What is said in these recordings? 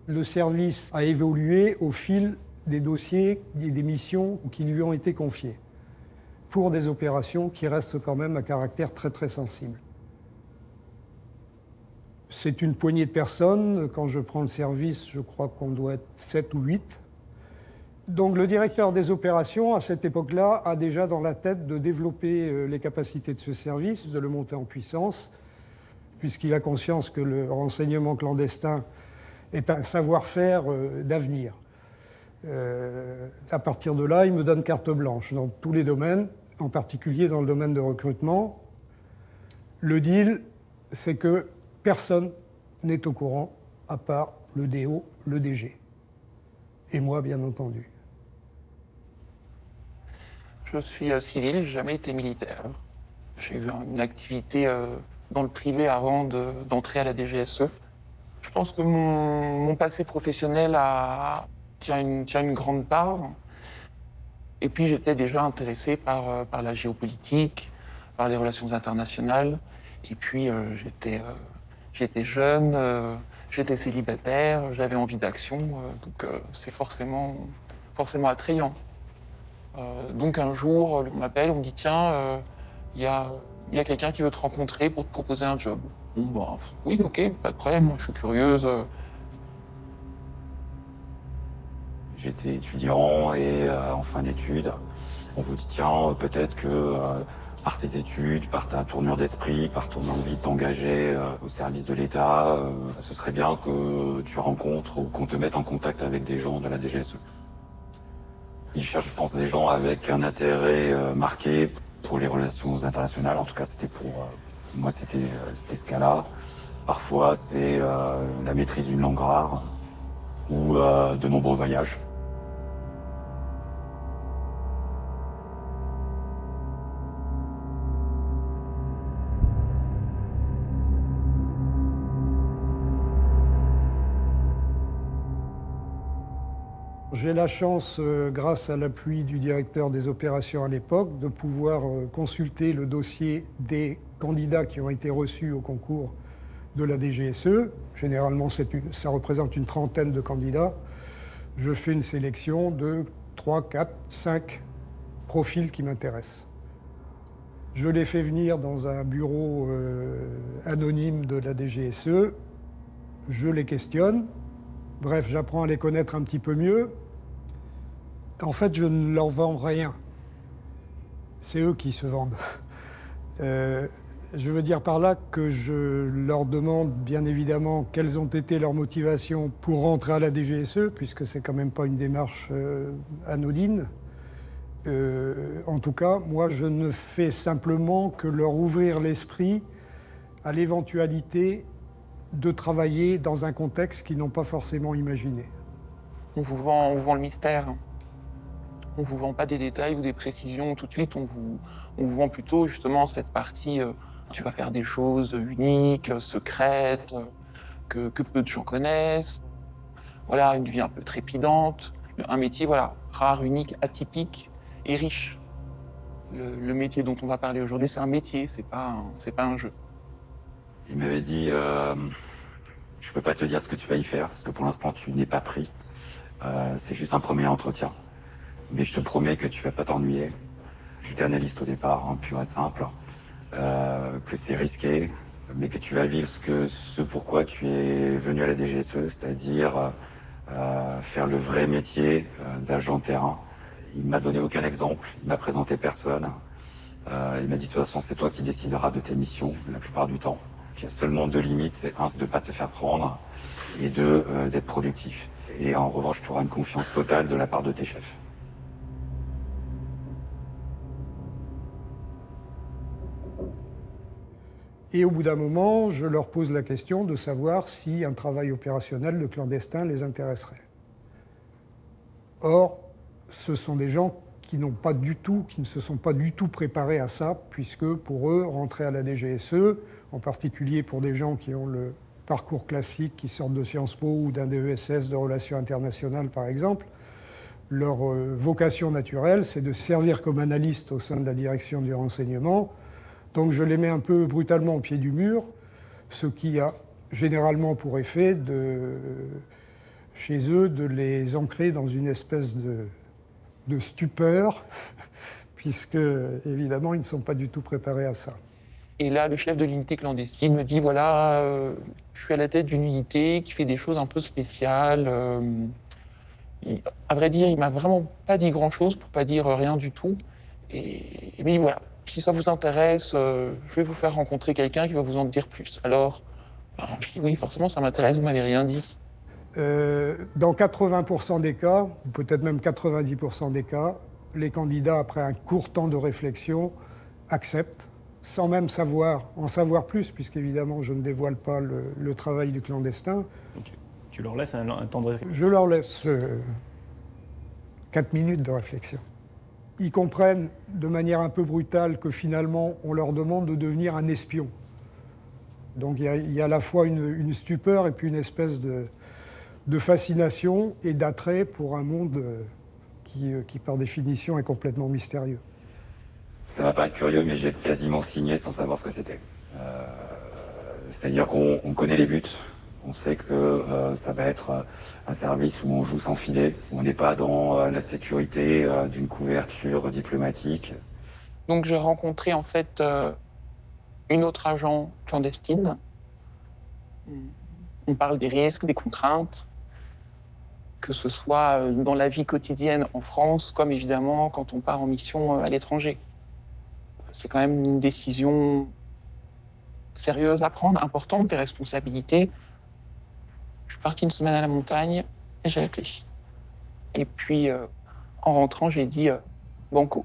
Le service a évolué au fil des dossiers et des missions qui lui ont été confiées, pour des opérations qui restent quand même à caractère très très sensible. C'est une poignée de personnes. Quand je prends le service, je crois qu'on doit être 7 ou 8. Donc le directeur des opérations, à cette époque-là, a déjà dans la tête de développer les capacités de ce service, de le monter en puissance, puisqu'il a conscience que le renseignement clandestin est un savoir-faire d'avenir. À partir de là, il me donne carte blanche dans tous les domaines, en particulier dans le domaine de recrutement. Le deal, c'est que personne n'est au courant, à part le DO, le DG. Et moi, bien entendu. Je suis civil, j'ai jamais été militaire. J'ai eu une activité dans le privé avant d'entrer à la DGSE. Je pense que mon passé professionnel tient une grande part. Et puis j'étais déjà intéressé par la géopolitique, par les relations internationales. Et puis j'étais jeune, j'étais célibataire, j'avais envie d'action, donc c'est forcément attrayant. Donc un jour, on m'appelle, on me dit tiens, il y a quelqu'un qui veut te rencontrer pour te proposer un job. Bon bah oui, ok, pas de problème, moi je suis curieuse. J'étais étudiant et en fin d'études, on vous dit tiens, peut-être que par tes études, par ta tournure d'esprit, par ton envie de t'engager au service de l'État, ce serait bien que tu rencontres ou qu'on te mette en contact avec des gens de la DGSE. Ils cherchent, je pense, des gens avec un intérêt marqué pour les relations internationales. En tout cas, c'était pour moi, c'était ce cas-là. Parfois, c'est la maîtrise d'une langue rare ou de nombreux voyages. J'ai la chance, grâce à l'appui du directeur des opérations à l'époque, de pouvoir consulter le dossier des candidats qui ont été reçus au concours de la DGSE. Généralement, ça représente une trentaine de candidats. Je fais une sélection de 3, 4, 5 profils qui m'intéressent. Je les fais venir dans un bureau anonyme de la DGSE. Je les questionne. Bref, j'apprends à les connaître un petit peu mieux. En fait, je ne leur vends rien. C'est eux qui se vendent. Je veux dire par là que je leur demande bien évidemment quelles ont été leurs motivations pour rentrer à la DGSE, puisque c'est quand même pas une démarche anodine. En tout cas, moi, je ne fais simplement que leur ouvrir l'esprit à l'éventualité de travailler dans un contexte qu'ils n'ont pas forcément imaginé. On vous vend le mystère. On ne vous vend pas des détails ou des précisions tout de suite, on vous vend plutôt justement cette partie, tu vas faire des choses uniques, secrètes, que peu de gens connaissent. Voilà, une vie un peu trépidante, un métier voilà, rare, unique, atypique et riche. Le métier dont on va parler aujourd'hui, c'est un métier, c'est pas un jeu. Il m'avait dit je peux pas te dire ce que tu vas y faire, parce que pour l'instant tu n'es pas pris. C'est juste un premier entretien. Mais je te promets que tu vas pas t'ennuyer. J'étais analyste au départ, hein, pur et simple. Que c'est risqué, mais que tu vas vivre ce pourquoi tu es venu à la DGSE, c'est-à-dire faire le vrai métier d'agent de terrain. Il m'a donné aucun exemple, il m'a présenté personne. Il m'a dit de toute façon c'est toi qui décideras de tes missions la plupart du temps. Il y a seulement deux limites, c'est un, de ne pas te faire prendre, et deux, d'être productif. Et en revanche, tu auras une confiance totale de la part de tes chefs. Et au bout d'un moment, je leur pose la question de savoir si un travail opérationnel de clandestin les intéresserait. Or, ce sont des gens qui ne se sont pas du tout préparés à ça, puisque pour eux, rentrer à la DGSE, en particulier pour des gens qui ont le parcours classique, qui sortent de Sciences Po ou d'un DESS de relations internationales par exemple, leur vocation naturelle, c'est de servir comme analyste au sein de la direction du renseignement. Donc je les mets un peu brutalement au pied du mur, ce qui a généralement pour effet chez eux, de les ancrer dans une espèce de stupeur, puisque, évidemment, ils ne sont pas du tout préparés à ça. Et là, le chef de l'unité clandestine me dit, voilà, je suis à la tête d'une unité qui fait des choses un peu spéciales. À vrai dire, il m'a vraiment pas dit grand-chose, pour pas dire rien du tout. Et il me dit, voilà, si ça vous intéresse, je vais vous faire rencontrer quelqu'un qui va vous en dire plus. Alors, je dis, oui, forcément, ça m'intéresse, vous m'avez rien dit. Dans 80% des cas, ou peut-être même 90% des cas, les candidats, après un court temps de réflexion, acceptent, sans même en savoir plus, puisqu'évidemment, je ne dévoile pas le travail du clandestin. Donc, tu leur laisses un temps de réflexion. Je leur laisse 4 minutes de réflexion. Ils comprennent de manière un peu brutale que finalement, on leur demande de devenir un espion. Donc il y a à la fois une stupeur et puis une espèce de fascination et d'attrait pour un monde qui, par définition, est complètement mystérieux. Ça va pas être curieux, mais j'ai quasiment signé sans savoir ce que c'était. C'est-à-dire qu'on connaît les buts, on sait que ça va être un service où on joue sans filet, où on n'est pas dans la sécurité d'une couverture diplomatique. Donc j'ai rencontré en fait une autre agent clandestine. On parle des risques, des contraintes, que ce soit dans la vie quotidienne en France, comme évidemment quand on part en mission à l'étranger. C'est quand même une décision sérieuse à prendre, importante, des responsabilités. Je suis parti une semaine à la montagne et j'ai réfléchi. Et puis, en rentrant, j'ai dit banco.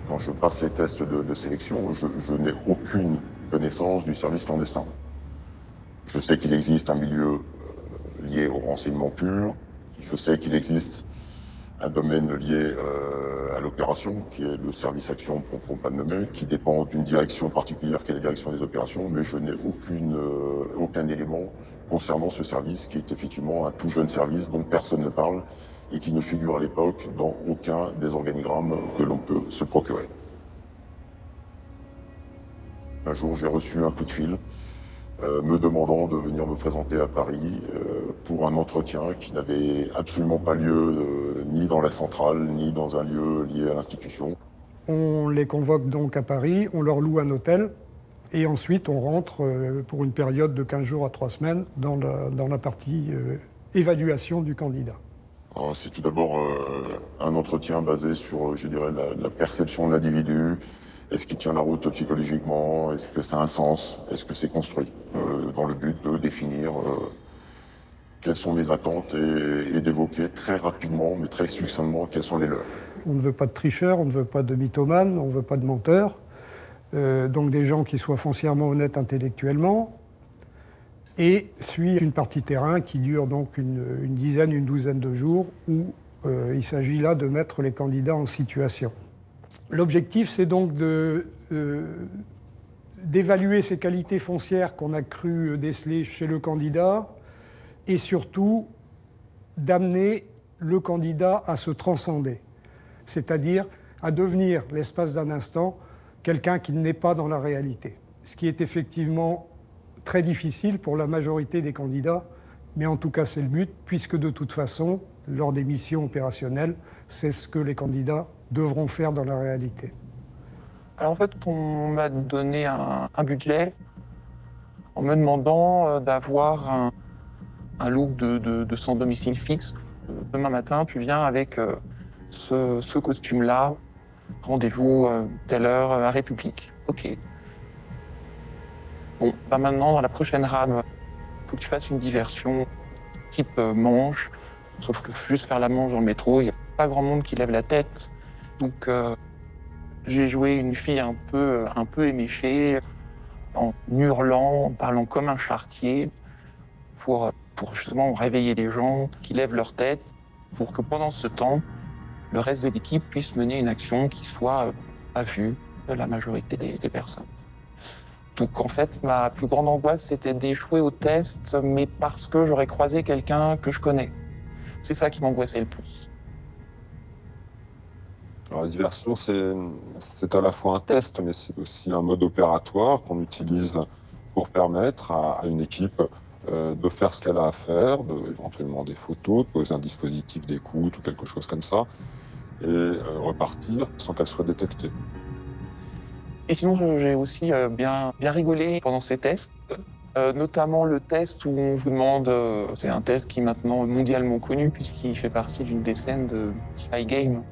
Quand je passe les tests de sélection, je n'ai aucune connaissance du service clandestin. Je sais qu'il existe un milieu lié au renseignement pur, je sais qu'il existe un domaine lié à l'opération, qui est le service action pour pas le nommer, qui dépend d'une direction particulière qui est la direction des opérations, mais je n'ai aucun élément concernant ce service qui est effectivement un tout jeune service dont personne ne parle et qui ne figure à l'époque dans aucun des organigrammes que l'on peut se procurer. Un jour, j'ai reçu un coup de fil me demandant de venir me présenter à Paris pour un entretien qui n'avait absolument pas lieu ni dans la centrale, ni dans un lieu lié à l'institution. On les convoque donc à Paris, on leur loue un hôtel, et ensuite on rentre pour une période de 15 jours à 3 semaines dans la partie évaluation du candidat. C'est tout d'abord un entretien basé sur, je dirais, la perception de l'individu. Est-ce qu'il tient la route psychologiquement? Est-ce que ça a un sens? Est-ce que c'est construit? Dans le but de définir quelles sont mes attentes et d'évoquer très rapidement, mais très succinctement, quelles sont les leurs. On ne veut pas de tricheurs, on ne veut pas de mythomanes, on ne veut pas de menteurs. Donc des gens qui soient foncièrement honnêtes intellectuellement. Et suit une partie terrain qui dure donc une dizaine, une douzaine de jours où il s'agit là de mettre les candidats en situation. L'objectif, c'est donc d'évaluer ces qualités foncières qu'on a cru déceler chez le candidat et surtout d'amener le candidat à se transcender, c'est-à-dire à devenir, l'espace d'un instant, quelqu'un qui n'est pas dans la réalité. Ce qui est effectivement très difficile pour la majorité des candidats, mais en tout cas c'est le but, puisque de toute façon, lors des missions opérationnelles, c'est ce que les candidats devront faire dans la réalité. Alors en fait, on m'a donné un budget en me demandant d'avoir un look de sans domicile fixe. Demain matin, tu viens avec ce costume-là, rendez-vous telle heure à République. Ok. Bon, bah maintenant, dans la prochaine rame, il faut que tu fasses une diversion type manche, sauf que juste faire la manche dans le métro, il pas grand monde qui lève la tête. Donc j'ai joué une fille un peu éméchée, en hurlant, en parlant comme un charretier, pour justement réveiller les gens qui lèvent leur tête, pour que pendant ce temps, le reste de l'équipe puisse mener une action qui soit à vue de la majorité des personnes. Donc en fait, ma plus grande angoisse, c'était d'échouer au test, mais parce que j'aurais croisé quelqu'un que je connais. C'est ça qui m'angoissait le plus. Alors, la diversion, c'est à la fois un test, mais c'est aussi un mode opératoire qu'on utilise pour permettre à une équipe de faire ce qu'elle a à faire, éventuellement des photos, de poser un dispositif d'écoute ou quelque chose comme ça, et repartir sans qu'elle soit détectée. Et sinon, j'ai aussi bien rigolé pendant ces tests, notamment le test où on vous demande, c'est un test qui est maintenant mondialement connu puisqu'il fait partie d'une des scènes de Spy Game,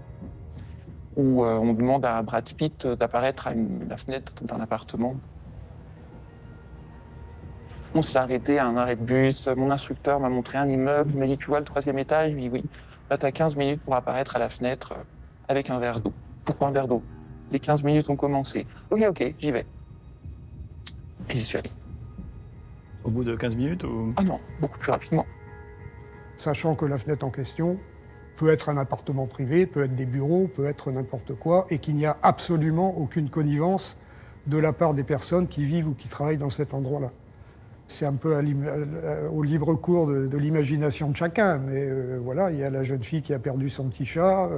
où on demande à Brad Pitt d'apparaître à la fenêtre d'un appartement. On s'est arrêté à un arrêt de bus, mon instructeur m'a montré un immeuble, il m'a dit « Tu vois le 3e étage ?» Je lui ai dit « Oui. » Là, t'as 15 minutes pour apparaître à la fenêtre avec un verre d'eau. Pourquoi un verre d'eau? Les 15 minutes ont commencé. Ok, j'y vais. Et j'y suis allé. Au bout de 15 minutes ou... Ah non, beaucoup plus rapidement. Sachant que la fenêtre en question peut être un appartement privé, peut être des bureaux, peut être n'importe quoi, et qu'il n'y a absolument aucune connivence de la part des personnes qui vivent ou qui travaillent dans cet endroit-là. C'est un peu au libre cours de l'imagination de chacun, mais voilà, il y a la jeune fille qui a perdu son petit chat,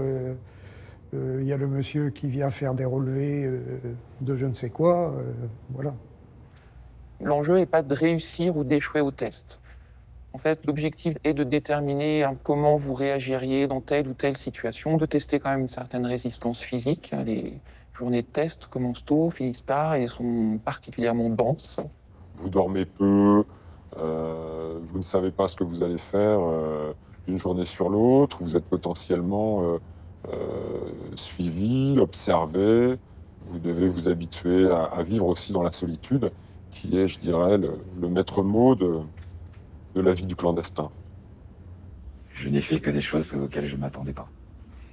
il y a le monsieur qui vient faire des relevés de je ne sais quoi, voilà. L'enjeu n'est pas de réussir ou d'échouer au test. En fait, l'objectif est de déterminer comment vous réagiriez dans telle ou telle situation, de tester quand même une certaine résistance physique. Les journées de test commencent tôt, finissent tard et sont particulièrement denses. Vous dormez peu, vous ne savez pas ce que vous allez faire d'une journée sur l'autre, vous êtes potentiellement suivi, observé, vous devez vous habituer à vivre aussi dans la solitude, qui est, je dirais, le maître mot de la vie du clandestin. Je n'ai fait que des choses auxquelles je ne m'attendais pas.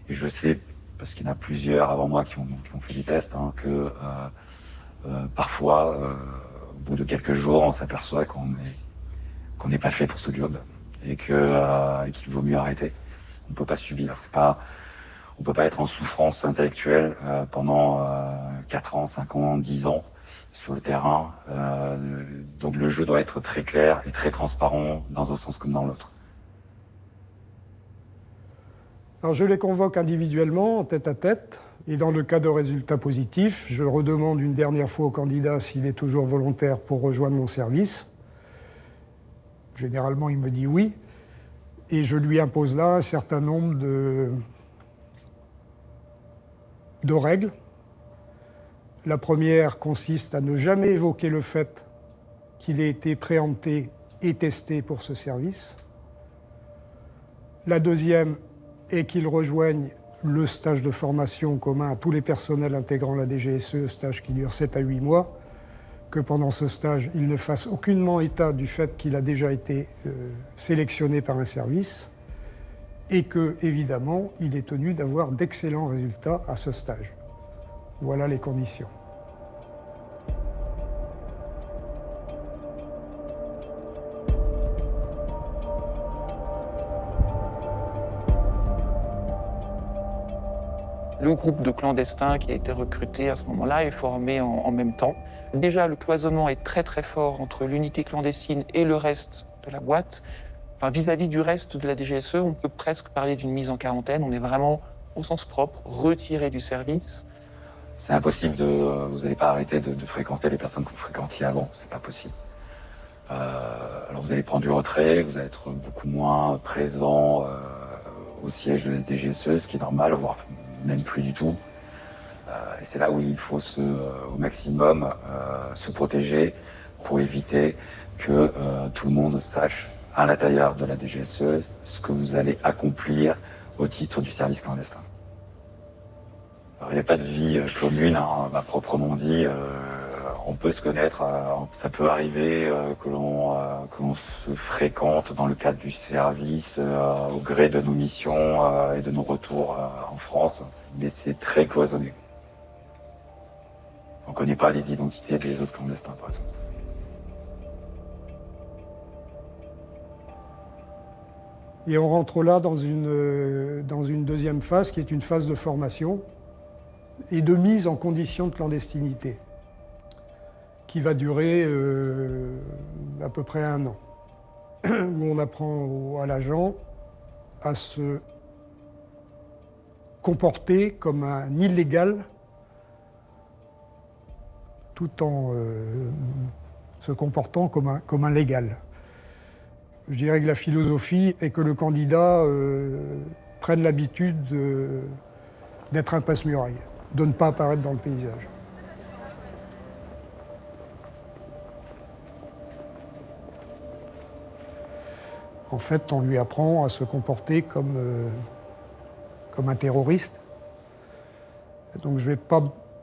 Et je sais, parce qu'il y en a plusieurs avant moi qui ont fait des tests, hein, que parfois, au bout de quelques jours, on s'aperçoit qu'on n'est pas fait pour ce job et qu'il vaut mieux arrêter. On ne peut pas subir. On ne peut pas être en souffrance intellectuelle pendant 4 ans, 5 ans, 10 ans sur le terrain. Donc le jeu doit être très clair et très transparent dans un sens comme dans l'autre. Alors je les convoque individuellement, en tête à tête, et dans le cas de résultats positifs, je redemande une dernière fois au candidat s'il est toujours volontaire pour rejoindre mon service. Généralement, il me dit oui, et je lui impose là un certain nombre de règles. La première consiste à ne jamais évoquer le fait qu'il ait été préempté et testé pour ce service. La deuxième est qu'il rejoigne le stage de formation commun à tous les personnels intégrant la DGSE, stage qui dure 7 à 8 mois, que pendant ce stage, il ne fasse aucunement état du fait qu'il a déjà été sélectionné par un service et que, évidemment, il est tenu d'avoir d'excellents résultats à ce stage. Voilà les conditions. Le groupe de clandestins qui a été recruté à ce moment-là est formé en même temps. Déjà, le cloisonnement est très très fort entre l'unité clandestine et le reste de la boîte. Enfin, vis-à-vis du reste de la DGSE, on peut presque parler d'une mise en quarantaine. On est vraiment, au sens propre, retiré du service. C'est impossible vous n'allez pas arrêter de fréquenter les personnes que vous fréquentiez avant, c'est pas possible. Alors vous allez prendre du retrait, vous allez être beaucoup moins présent au siège de la DGSE, ce qui est normal, voire même plus du tout. Et c'est là où il faut au maximum se protéger pour éviter que tout le monde sache à l'intérieur de la DGSE ce que vous allez accomplir au titre du service clandestin. Alors, il n'y a pas de vie commune, hein, proprement dit, On peut se connaître, ça peut arriver que l'on se fréquente dans le cadre du service au gré de nos missions et de nos retours en France, mais c'est très cloisonné. On ne connaît pas les identités des autres clandestins, par exemple. Et on rentre là dans une deuxième phase qui est une phase de formation et de mise en condition de clandestinité, qui va durer à peu près 1 an, où on apprend à l'agent à se comporter comme un illégal tout en se comportant comme un légal. Je dirais que la philosophie est que le candidat prenne l'habitude d'être un passe-muraille, de ne pas apparaître dans le paysage. En fait, on lui apprend à se comporter comme un terroriste. Et donc je ne vais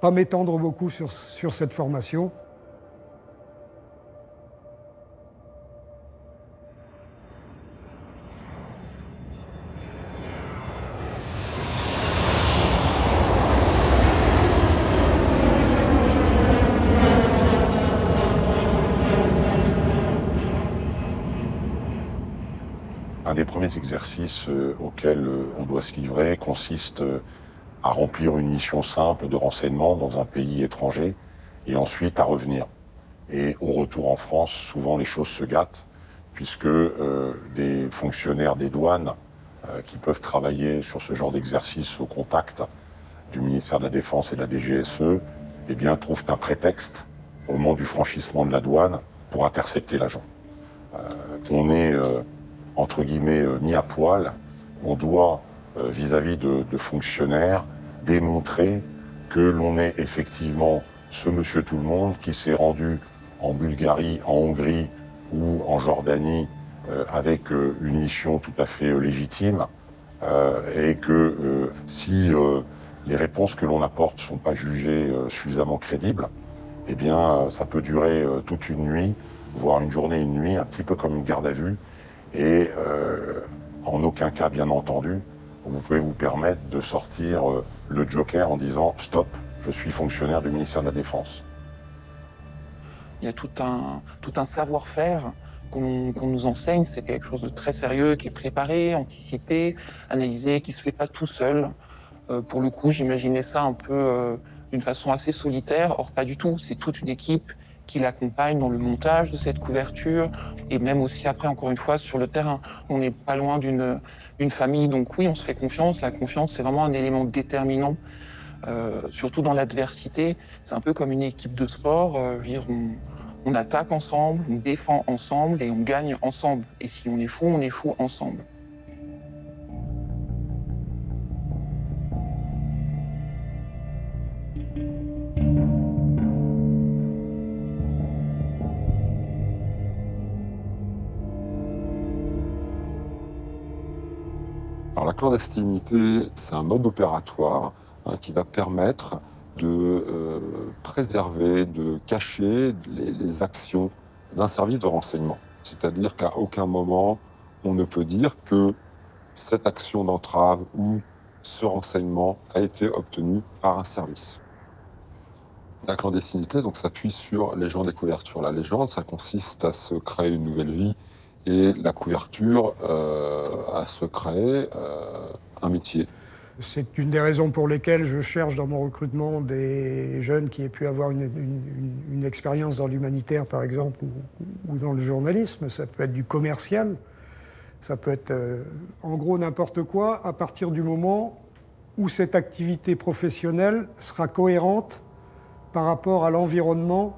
pas m'étendre beaucoup sur cette formation. Un des premiers exercices auxquels on doit se livrer consiste à remplir une mission simple de renseignement dans un pays étranger et ensuite à revenir. Et au retour en France, souvent les choses se gâtent puisque des fonctionnaires des douanes qui peuvent travailler sur ce genre d'exercice au contact du ministère de la Défense et de la DGSE, eh bien, trouvent un prétexte au moment du franchissement de la douane pour intercepter l'agent. On est entre guillemets mis à poil, on doit, vis-à-vis de fonctionnaires, démontrer que l'on est effectivement ce monsieur tout-le-monde qui s'est rendu en Bulgarie, en Hongrie ou en Jordanie avec une mission tout à fait légitime et que si les réponses que l'on apporte ne sont pas jugées suffisamment crédibles, eh bien ça peut durer toute une nuit, voire une journée et une nuit, un petit peu comme une garde à vue. Et en aucun cas, bien entendu, vous pouvez vous permettre de sortir le joker en disant « Stop, je suis fonctionnaire du ministère de la Défense ». Il y a tout un savoir-faire qu'on nous enseigne. C'est quelque chose de très sérieux, qui est préparé, anticipé, analysé, qui ne se fait pas tout seul. Pour le coup, j'imaginais ça un peu d'une façon assez solitaire. Or, pas du tout. C'est toute une équipe qui l'accompagne dans le montage de cette couverture et même aussi après, encore une fois, sur le terrain. On n'est pas loin d'une famille, donc oui, on se fait confiance. La confiance, c'est vraiment un élément déterminant, surtout dans l'adversité. C'est un peu comme une équipe de sport. Je veux dire, on attaque ensemble, on défend ensemble et on gagne ensemble. Et si on échoue ensemble. Alors la clandestinité, c'est un mode opératoire qui va permettre de préserver, de cacher les actions d'un service de renseignement. C'est-à-dire qu'à aucun moment, on ne peut dire que cette action d'entrave ou ce renseignement a été obtenu par un service. La clandestinité donc, s'appuie sur légende et couverture. La légende, ça consiste à se créer une nouvelle vie et la couverture à se créer un métier. C'est une des raisons pour lesquelles je cherche dans mon recrutement des jeunes qui aient pu avoir une expérience dans l'humanitaire, par exemple, ou dans le journalisme. Ça peut être du commercial, ça peut être en gros n'importe quoi, à partir du moment où cette activité professionnelle sera cohérente par rapport à l'environnement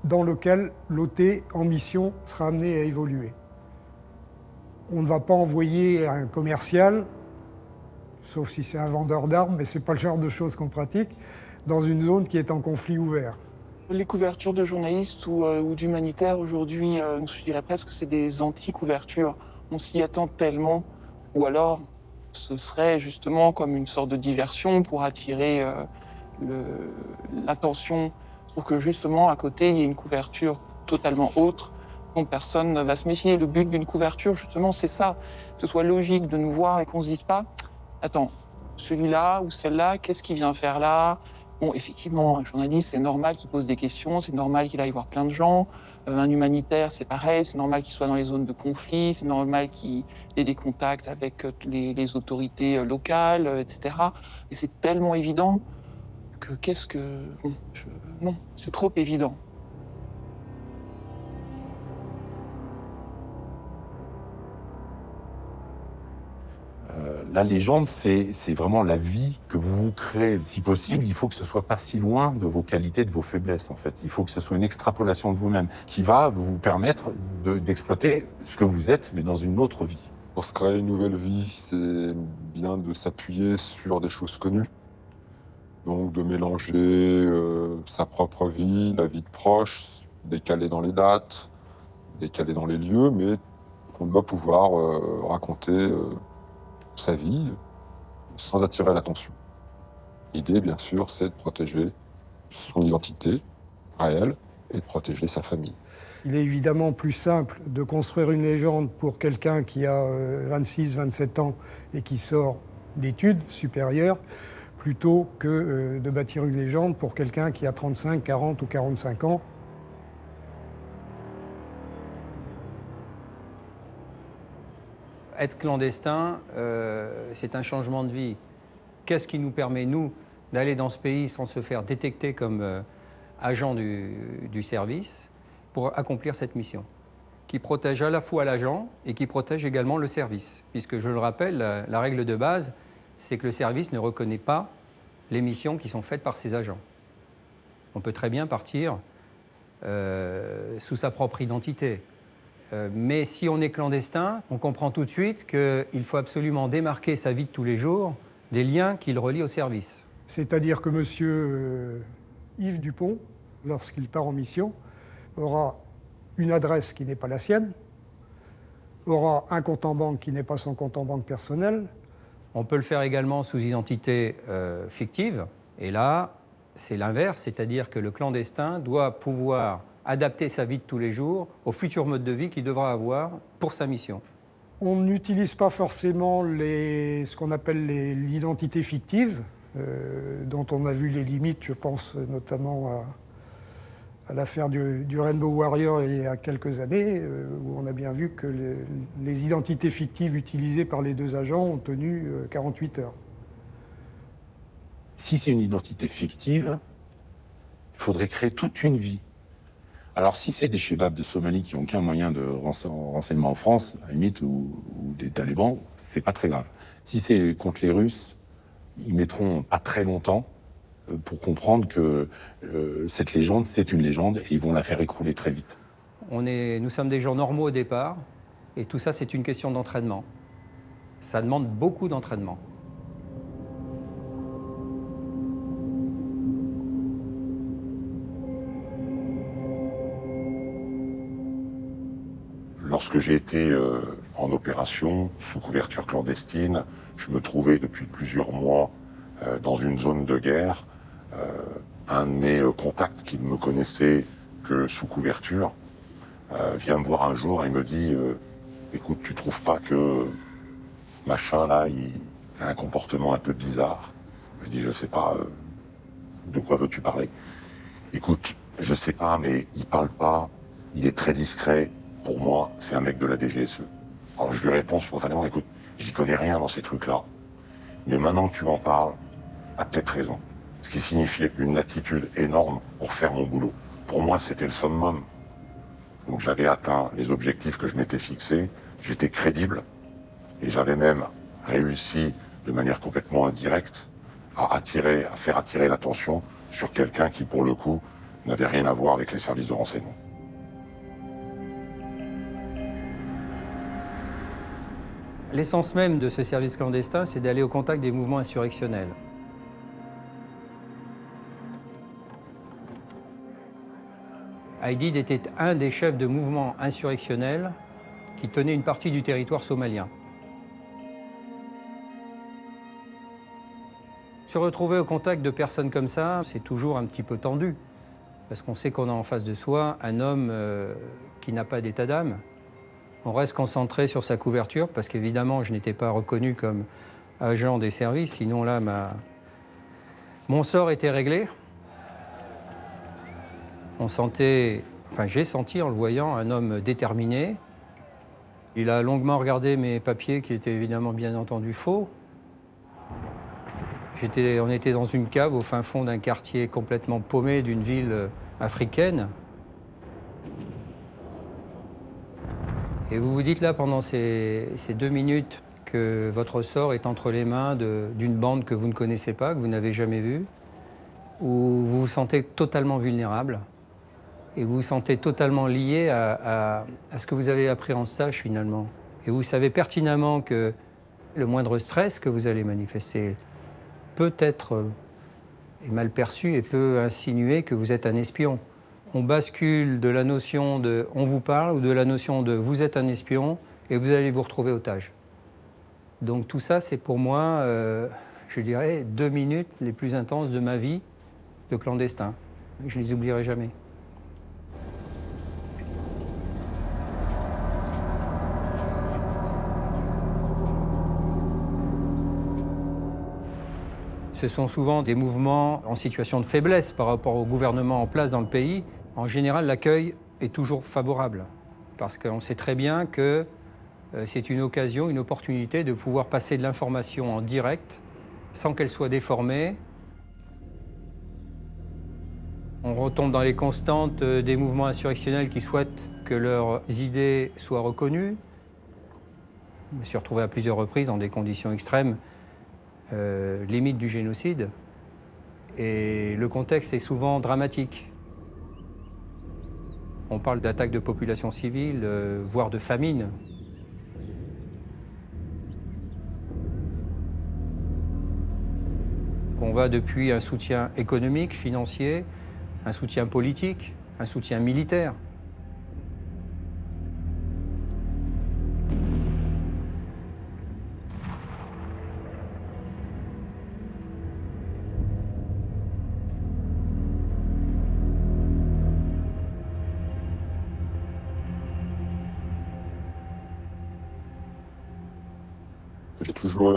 dans lequel l'OT en mission sera amené à évoluer. On ne va pas envoyer un commercial, sauf si c'est un vendeur d'armes, mais ce n'est pas le genre de choses qu'on pratique, dans une zone qui est en conflit ouvert. Les couvertures de journalistes ou d'humanitaires aujourd'hui, je dirais presque que c'est des anti-couvertures. On s'y attend tellement, ou alors ce serait justement comme une sorte de diversion pour attirer l'attention pour que justement à côté il y ait une couverture totalement autre dont personne ne va se méfier. Le but d'une couverture justement c'est ça, que ce soit logique de nous voir et qu'on se dise pas « Attends, celui-là ou celle-là, qu'est-ce qu'il vient faire là ?» Bon, effectivement, un journaliste, c'est normal qu'il pose des questions, c'est normal qu'il aille voir plein de gens. Un humanitaire, c'est pareil, c'est normal qu'il soit dans les zones de conflit, c'est normal qu'il ait des contacts avec les autorités locales, etc. Et c'est tellement évident que qu'est-ce que... Bon, non, c'est trop évident. La légende, c'est vraiment la vie que vous vous créez. Si possible, il faut que ce soit pas si loin de vos qualités, de vos faiblesses, en fait. Il faut que ce soit une extrapolation de vous-même qui va vous permettre d'exploiter ce que vous êtes, mais dans une autre vie. Pour se créer une nouvelle vie, c'est bien de s'appuyer sur des choses connues. Donc de mélanger sa propre vie, la vie de proches, décaler dans les dates, décaler dans les lieux, mais on doit pouvoir raconter sa vie sans attirer l'attention. L'idée, bien sûr, c'est de protéger son identité réelle et de protéger sa famille. Il est évidemment plus simple de construire une légende pour quelqu'un qui a 26, 27 ans et qui sort d'études supérieures, plutôt que de bâtir une légende pour quelqu'un qui a 35, 40 ou 45 ans. Être clandestin, c'est un changement de vie. Qu'est-ce qui nous permet, nous, d'aller dans ce pays sans se faire détecter comme agent du service pour accomplir cette mission, qui protège à la fois l'agent et qui protège également le service. Puisque, je le rappelle, la règle de base, c'est que le service ne reconnaît pas les missions qui sont faites par ses agents. On peut très bien partir sous sa propre identité. Mais si on est clandestin, on comprend tout de suite qu'il faut absolument démarquer sa vie de tous les jours des liens qui le relient au service. C'est-à-dire que M. Yves Dupont, lorsqu'il part en mission, aura une adresse qui n'est pas la sienne, aura un compte en banque qui n'est pas son compte en banque personnel. On peut le faire également sous identité fictive. Et là, c'est l'inverse, c'est-à-dire que le clandestin doit pouvoir adapter sa vie de tous les jours au futur mode de vie qu'il devra avoir pour sa mission. On n'utilise pas forcément ce qu'on appelle l'identité fictive, dont on a vu les limites, je pense notamment à l'affaire du Rainbow Warrior il y a quelques années, où on a bien vu que les identités fictives utilisées par les deux agents ont tenu 48 heures. Si c'est une identité fictive, il faudrait créer toute une vie. Alors si c'est des chebabs de Somalie qui n'ont aucun moyen de renseignement en France, à la limite, ou des talibans, c'est pas très grave. Si c'est contre les Russes, ils mettront pas très longtemps pour comprendre que cette légende, c'est une légende, et ils vont la faire écrouler très vite. Nous sommes des gens normaux au départ, et tout ça, c'est une question d'entraînement. Ça demande beaucoup d'entraînement. Lorsque j'ai été en opération, sous couverture clandestine, je me trouvais depuis plusieurs mois dans une zone de guerre. Un de mes contacts qui ne me connaissait que sous couverture vient me voir un jour et me dit écoute, tu trouves pas que machin là, il a un comportement un peu bizarre? Je dis je sais pas, de quoi veux-tu parler? Écoute, je sais pas, mais il parle pas, il est très discret. Pour moi, c'est un mec de la DGSE. Alors je lui réponds spontanément, écoute, j'y connais rien dans ces trucs-là. Mais maintenant que tu m'en parles, t'as peut-être raison. Ce qui signifiait une attitude énorme pour faire mon boulot. Pour moi, c'était le summum. Donc j'avais atteint les objectifs que je m'étais fixés, j'étais crédible, et j'avais même réussi de manière complètement indirecte à faire attirer l'attention sur quelqu'un qui, pour le coup, n'avait rien à voir avec les services de renseignement. L'essence même de ce service clandestin, c'est d'aller au contact des mouvements insurrectionnels. Aidid était un des chefs de mouvements insurrectionnels qui tenait une partie du territoire somalien. Se retrouver au contact de personnes comme ça, c'est toujours un petit peu tendu. Parce qu'on sait qu'on a en face de soi un homme qui n'a pas d'état d'âme. On reste concentré sur sa couverture, parce qu'évidemment, je n'étais pas reconnu comme agent des services, sinon là, mon sort était réglé. J'ai senti en le voyant un homme déterminé. Il a longuement regardé mes papiers qui étaient évidemment bien entendu faux. On était dans une cave au fin fond d'un quartier complètement paumé d'une ville africaine. Et vous vous dites là pendant ces 2 minutes que votre sort est entre les mains d'une bande que vous ne connaissez pas, que vous n'avez jamais vue, où vous vous sentez totalement vulnérable et vous vous sentez totalement lié à ce que vous avez appris en stage finalement. Et vous savez pertinemment que le moindre stress que vous allez manifester peut être est mal perçu et peut insinuer que vous êtes un espion. On bascule de la notion de « on vous parle » ou de la notion de « vous êtes un espion » et vous allez vous retrouver otage. Donc tout ça, c'est pour moi, je dirais, 2 minutes les plus intenses de ma vie de clandestin. Je ne les oublierai jamais. Ce sont souvent des mouvements en situation de faiblesse par rapport au gouvernement en place dans le pays. En général, l'accueil est toujours favorable, parce qu'on sait très bien que c'est une occasion, une opportunité de pouvoir passer de l'information en direct, sans qu'elle soit déformée. On retombe dans les constantes des mouvements insurrectionnels qui souhaitent que leurs idées soient reconnues. Je me suis retrouvé à plusieurs reprises dans des conditions extrêmes, limite du génocide, et le contexte est souvent dramatique. On parle d'attaques de populations civiles, voire de famine. On va depuis un soutien économique, financier, un soutien politique, un soutien militaire. J'ai toujours eu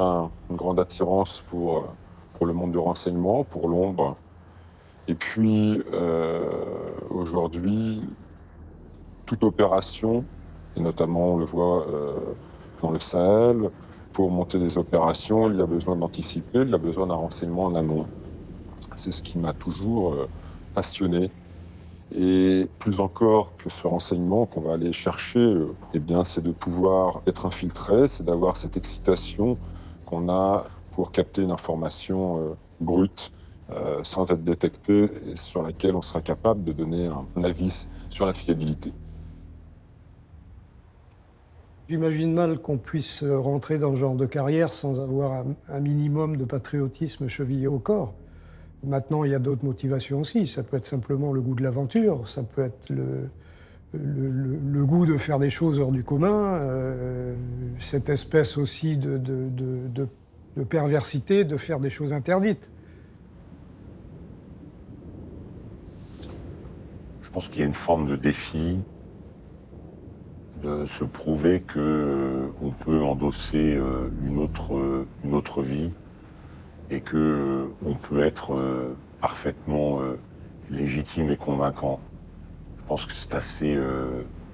une grande attirance pour le monde du renseignement, pour l'ombre. Et puis, aujourd'hui, toute opération, et notamment on le voit dans le Sahel, pour monter des opérations, il y a besoin d'anticiper, il y a besoin d'un renseignement en amont. C'est ce qui m'a toujours passionné. Et plus encore que ce renseignement qu'on va aller chercher, eh bien, c'est de pouvoir être infiltré, c'est d'avoir cette excitation qu'on a pour capter une information brute, sans être détecté, et sur laquelle on sera capable de donner un avis sur la fiabilité. J'imagine mal qu'on puisse rentrer dans ce genre de carrière sans avoir un minimum de patriotisme chevillé au corps. Maintenant, il y a d'autres motivations aussi. Ça peut être simplement le goût de l'aventure, ça peut être le goût de faire des choses hors du commun, cette espèce aussi de perversité de faire des choses interdites. Je pense qu'il y a une forme de défi, de se prouver qu'on peut endosser une autre vie et qu'on peut être parfaitement légitime et convaincant. Je pense que c'est assez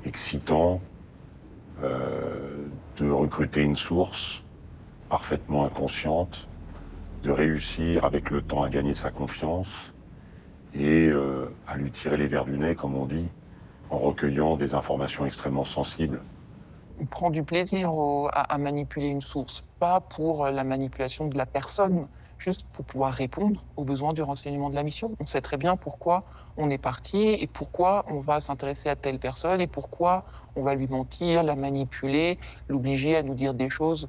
excitant de recruter une source parfaitement inconsciente, de réussir avec le temps à gagner sa confiance et à lui tirer les vers du nez, comme on dit, en recueillant des informations extrêmement sensibles. On prend du plaisir à manipuler une source, pas pour la manipulation de la personne, juste pour pouvoir répondre aux besoins du renseignement de la mission. On sait très bien pourquoi on est parti et pourquoi on va s'intéresser à telle personne et pourquoi on va lui mentir, la manipuler, l'obliger à nous dire des choses,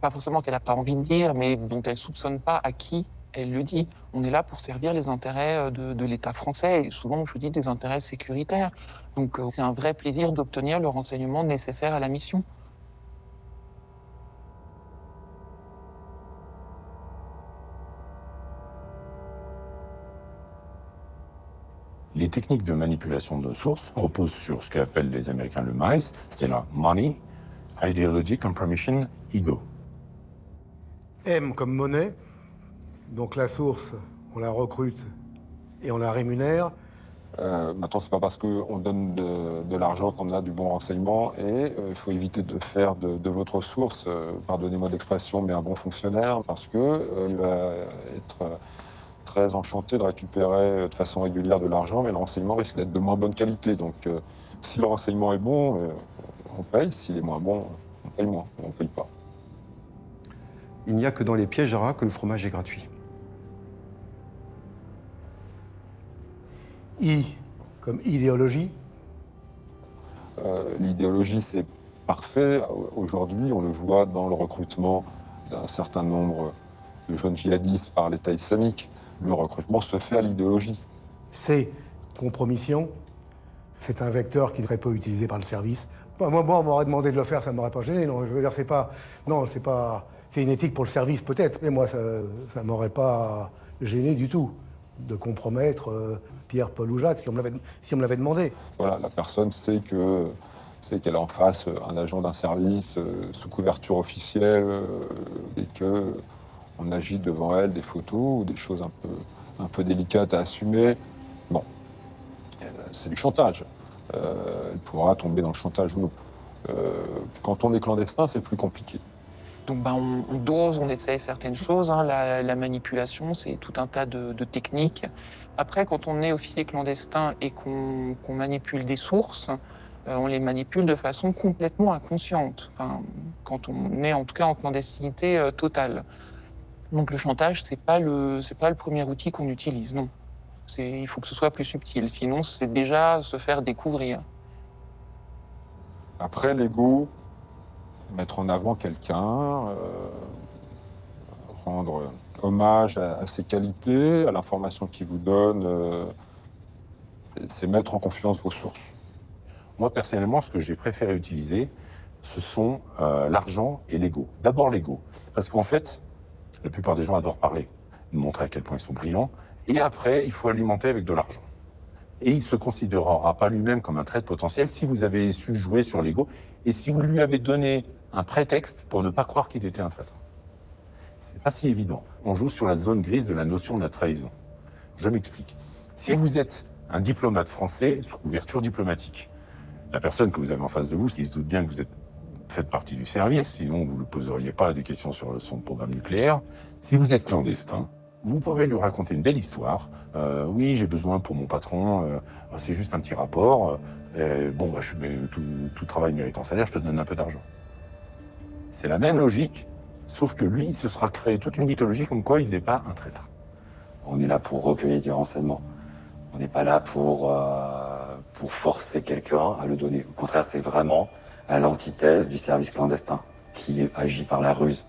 pas forcément qu'elle n'a pas envie de dire, mais dont elle ne soupçonne pas à qui elle le dit. On est là pour servir les intérêts de l'État français et souvent, je dis, des intérêts sécuritaires. Donc c'est un vrai plaisir d'obtenir le renseignement nécessaire à la mission. Les techniques de manipulation de sources reposent sur ce qu'appellent les Américains le MICE, c'est-à-dire Money, Ideology, Compromission, Ego. M comme monnaie, donc la source, on la recrute et on la rémunère. Maintenant, c'est pas parce qu'on donne de l'argent qu'on a du bon renseignement et il faut éviter de faire de votre source, pardonnez-moi l'expression, mais un bon fonctionnaire parce que il va être très enchanté de récupérer de façon régulière de l'argent, mais le renseignement risque d'être de moins bonne qualité. Donc, si le renseignement est bon, on paye. S'il est moins bon, on paye moins, on ne paye pas. Il n'y a que dans les pièges à rats que le fromage est gratuit. I comme idéologie. L'idéologie, c'est parfait. Aujourd'hui, on le voit dans le recrutement d'un certain nombre de jeunes djihadistes par l'État islamique. Le recrutement se fait à l'idéologie. C, compromission. C'est un vecteur qui ne serait pas utilisé par le service. Moi, on m'aurait demandé de le faire, ça ne m'aurait pas gêné. Non, je veux dire, c'est pas... Non, c'est pas... C'est une éthique pour le service, peut-être. Mais moi, ça ne m'aurait pas gêné du tout de compromettre Pierre, Paul ou Jacques, si on me l'avait demandé. Voilà, la personne sait qu'elle a en face un agent d'un service sous couverture officielle et que on agit devant elle des photos ou des choses un peu délicates à assumer. Bon, c'est du chantage. Elle pourra tomber dans le chantage ou non. Quand on est clandestin, c'est plus compliqué. Donc on dose, on essaye certaines choses. Hein. La manipulation, c'est tout un tas de techniques. Après, quand on est officier clandestin et qu'on manipule des sources, on les manipule de façon complètement inconsciente. Enfin, quand on est en tout cas en clandestinité totale. Donc le chantage, c'est pas le premier outil qu'on utilise, non. Il faut que ce soit plus subtil, sinon c'est déjà se faire découvrir. Après, l'ego, mettre en avant quelqu'un, rendre hommage à ses qualités, à l'information qu'il vous donne, c'est mettre en confiance vos sources. Moi, personnellement, ce que j'ai préféré utiliser, ce sont l'argent et l'ego. D'abord l'ego, parce qu'en fait, la plupart des gens adorent parler, montrer à quel point ils sont brillants, et après, il faut alimenter avec de l'argent. Et il ne se considérera pas lui-même comme un traître potentiel si vous avez su jouer sur l'ego et si vous lui avez donné un prétexte pour ne pas croire qu'il était un traître. C'est pas si évident. On joue sur la zone grise de la notion de la trahison. Je m'explique. Si vous êtes un diplomate français sous couverture diplomatique, la personne que vous avez en face de vous, s'il se doute bien que vous faites partie du service, sinon vous ne poseriez pas des questions sur son programme nucléaire. Si vous êtes clandestin, vous pouvez lui raconter une belle histoire. Oui, j'ai besoin pour mon patron, c'est juste un petit rapport. Tout travail mérite un salaire, je te donne un peu d'argent. C'est la même logique, sauf que lui, il se sera créé toute une mythologie comme quoi il n'est pas un traître. On est là pour recueillir du renseignement. On n'est pas là pour forcer quelqu'un à le donner. Au contraire, c'est vraiment à l'antithèse du service clandestin qui agit par la ruse.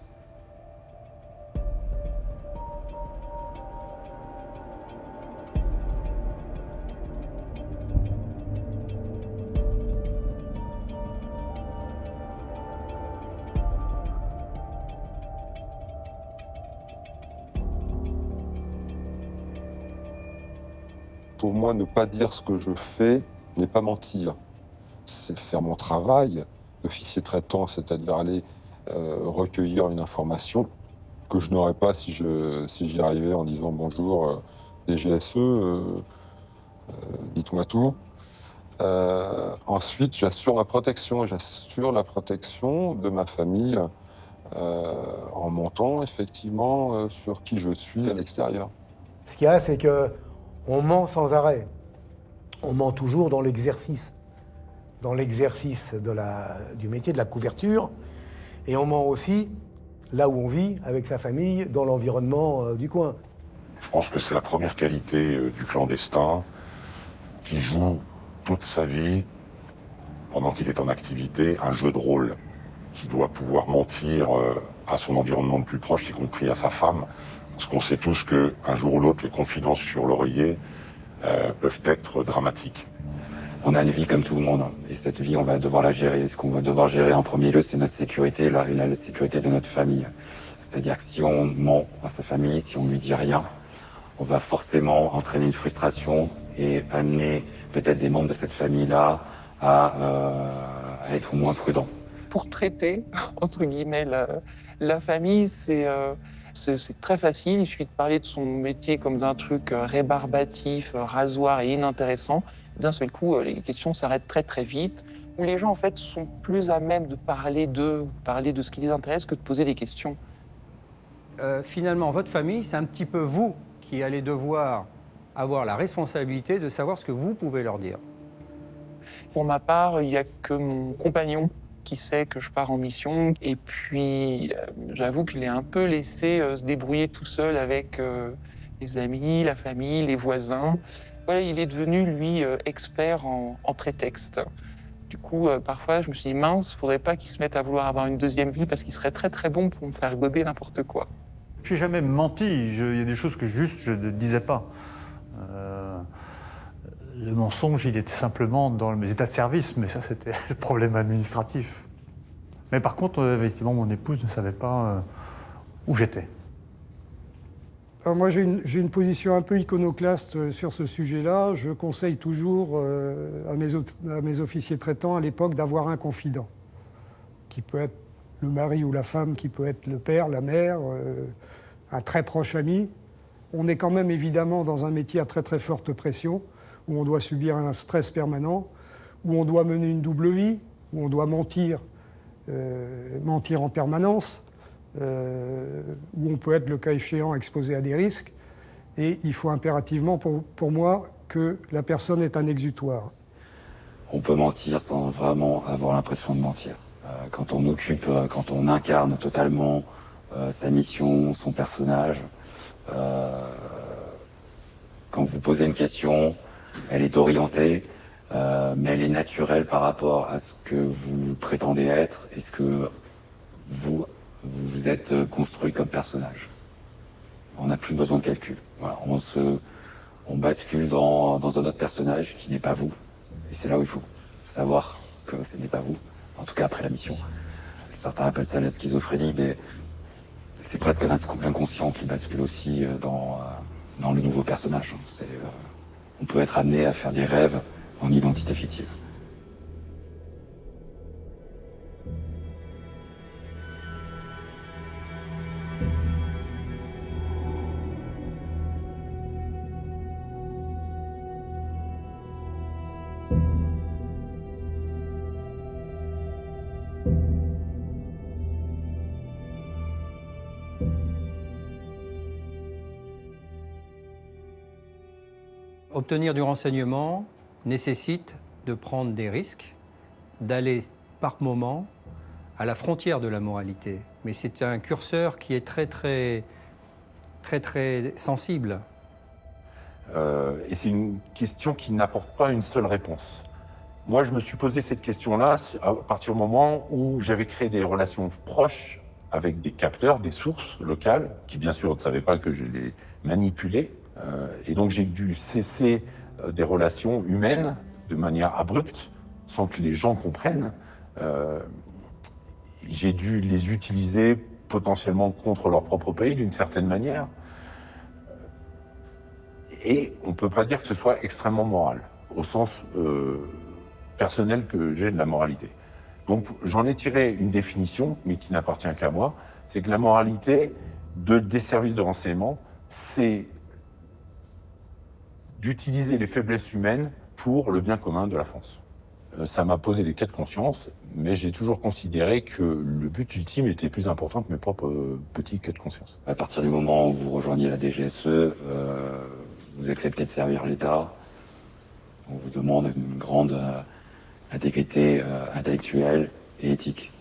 Pour moi, ne pas dire ce que je fais n'est pas mentir. C'est faire mon travail d'officier traitant, c'est-à-dire aller recueillir une information que je n'aurais pas si j'y arrivais en disant bonjour, DGSE, dites-moi tout. Ensuite, j'assure la protection de ma famille en montant effectivement sur qui je suis à l'extérieur. Ce qu'il y a, c'est que on ment sans arrêt. On ment toujours dans l'exercice du métier de la couverture, et on ment aussi là où on vit avec sa famille, dans l'environnement du coin. Je pense que c'est la première qualité du clandestin qui joue toute sa vie, pendant qu'il est en activité, un jeu de rôle, qui doit pouvoir mentir à son environnement le plus proche, y compris à sa femme, parce qu'on sait tous qu'un jour ou l'autre, les confidences sur l'oreiller peuvent être dramatiques. On a une vie comme tout le monde, et cette vie, on va devoir la gérer. Ce qu'on va devoir gérer en premier lieu, c'est notre sécurité, la sécurité de notre famille. C'est-à-dire que si on ment à sa famille, si on lui dit rien, on va forcément entraîner une frustration, et amener peut-être des membres de cette famille-là à être moins prudents. Pour traiter, entre guillemets, la famille, c'est très facile. Il suffit de parler de son métier comme d'un truc rébarbatif, rasoir et inintéressant. D'un seul coup, les questions s'arrêtent très très vite. Où les gens, en fait, sont plus à même de parler d'eux, parler de ce qui les intéresse que de poser des questions. Finalement, votre famille, c'est un petit peu vous qui allez devoir avoir la responsabilité de savoir ce que vous pouvez leur dire. Pour ma part, il n'y a que mon compagnon qui sait que je pars en mission. Et puis, j'avoue que je l'ai un peu laissé se débrouiller tout seul avec les amis, la famille, les voisins. Voilà, il est devenu, lui, expert en prétexte. Du coup, parfois, je me suis dit, mince, faudrait pas qu'il se mette à vouloir avoir une deuxième vie parce qu'il serait très très bon pour me faire gober n'importe quoi. J'ai jamais menti, il y a des choses que juste je ne disais pas. Le mensonge, il était simplement dans mes états de service, mais ça c'était le problème administratif. Mais par contre, effectivement, mon épouse ne savait pas où j'étais. Alors moi, j'ai une position un peu iconoclaste sur ce sujet-là. Je conseille toujours à mes officiers traitants à l'époque d'avoir un confident, qui peut être le mari ou la femme, qui peut être le père, la mère, un très proche ami. On est quand même évidemment dans un métier à très très forte pression, où on doit subir un stress permanent, où on doit mener une double vie, où on doit mentir en permanence. Où on peut être, le cas échéant, exposé à des risques. Et il faut impérativement, pour moi, que la personne ait un exutoire. On peut mentir sans vraiment avoir l'impression de mentir. Quand on incarne totalement sa mission, son personnage, quand vous posez une question, elle est orientée, mais elle est naturelle par rapport à ce que vous prétendez être et ce que vous êtes construit comme personnage. On n'a plus besoin de calcul. Voilà, on bascule dans un autre personnage qui n'est pas vous. Et c'est là où il faut savoir que ce n'est pas vous, en tout cas après la mission. Certains appellent ça la schizophrénie, mais c'est presque l'inconscient qui bascule aussi dans le nouveau personnage. On peut être amené à faire des rêves en identité fictive. Obtenir du renseignement nécessite de prendre des risques, d'aller par moment à la frontière de la moralité. Mais c'est un curseur qui est très sensible. Et c'est une question qui n'apporte pas une seule réponse. Moi, je me suis posé cette question-là à partir du moment où j'avais créé des relations proches avec des capteurs, des sources locales, qui bien sûr ne savaient pas que je les manipulais. Et donc j'ai dû cesser des relations humaines de manière abrupte, sans que les gens comprennent. J'ai dû les utiliser potentiellement contre leur propre pays d'une certaine manière. Et on ne peut pas dire que ce soit extrêmement moral, au sens personnel que j'ai de la moralité. Donc j'en ai tiré une définition, mais qui n'appartient qu'à moi, c'est que la moralité des services de renseignement, c'est d'utiliser les faiblesses humaines pour le bien commun de la France. Ça m'a posé des cas de conscience, mais j'ai toujours considéré que le but ultime était plus important que mes propres petits cas de conscience. À partir du moment où vous rejoignez la DGSE, vous acceptez de servir l'État, on vous demande une grande intégrité intellectuelle et éthique.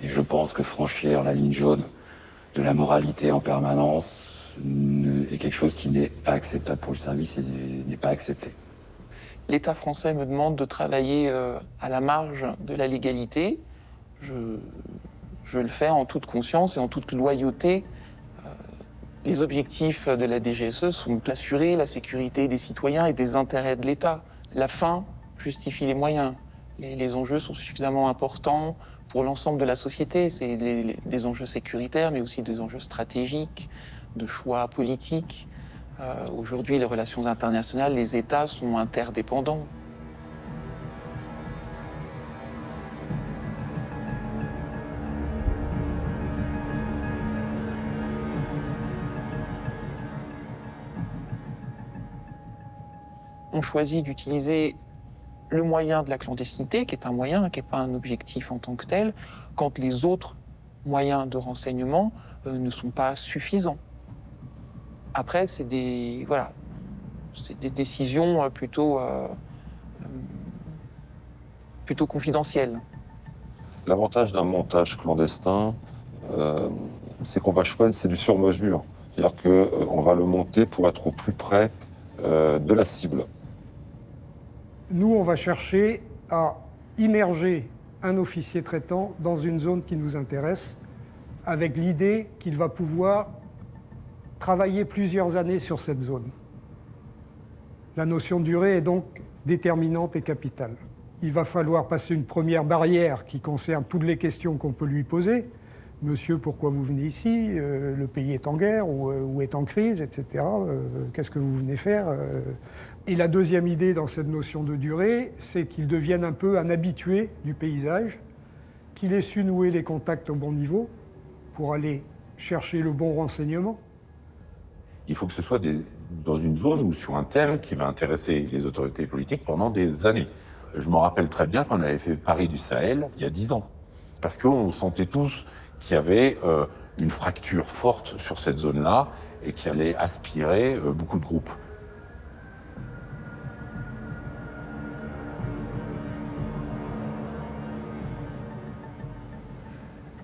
Et je pense que franchir la ligne jaune de la moralité en permanence est quelque chose qui n'est pas acceptable pour le service et n'est pas accepté. L'État français me demande de travailler à la marge de la légalité. Je le fais en toute conscience et en toute loyauté. Les objectifs de la DGSE sont d'assurer la sécurité des citoyens et des intérêts de l'État. La fin justifie les moyens. Les enjeux sont suffisamment importants pour l'ensemble de la société. C'est des enjeux sécuritaires, mais aussi des enjeux stratégiques, de choix politiques. Aujourd'hui, les relations internationales, les États sont interdépendants. On choisit d'utiliser le moyen de la clandestinité, qui est un moyen, qui n'est pas un objectif en tant que tel, quand les autres moyens de renseignement ne sont pas suffisants. Après, c'est des décisions plutôt confidentielles. L'avantage d'un montage clandestin, c'est qu'on va choisir, c'est du sur-mesure. C'est-à-dire qu'on va le monter pour être au plus près de la cible. Nous, on va chercher à immerger un officier traitant dans une zone qui nous intéresse, avec l'idée qu'il va pouvoir travailler plusieurs années sur cette zone. La notion de durée est donc déterminante et capitale. Il va falloir passer une première barrière qui concerne toutes les questions qu'on peut lui poser. Monsieur, pourquoi vous venez ici? Le pays est en guerre ou est en crise, etc. Qu'est-ce que vous venez faire? Et la deuxième idée dans cette notion de durée, c'est qu'il devienne un peu un habitué du paysage, qu'il ait su nouer les contacts au bon niveau pour aller chercher le bon renseignement. Il faut que ce soit dans une zone ou sur un thème qui va intéresser les autorités politiques pendant des années. Je me rappelle très bien qu'on avait fait Paris du Sahel il y a 10 ans. Parce qu'on sentait tous qu'il y avait une fracture forte sur cette zone-là et qui allait aspirer beaucoup de groupes.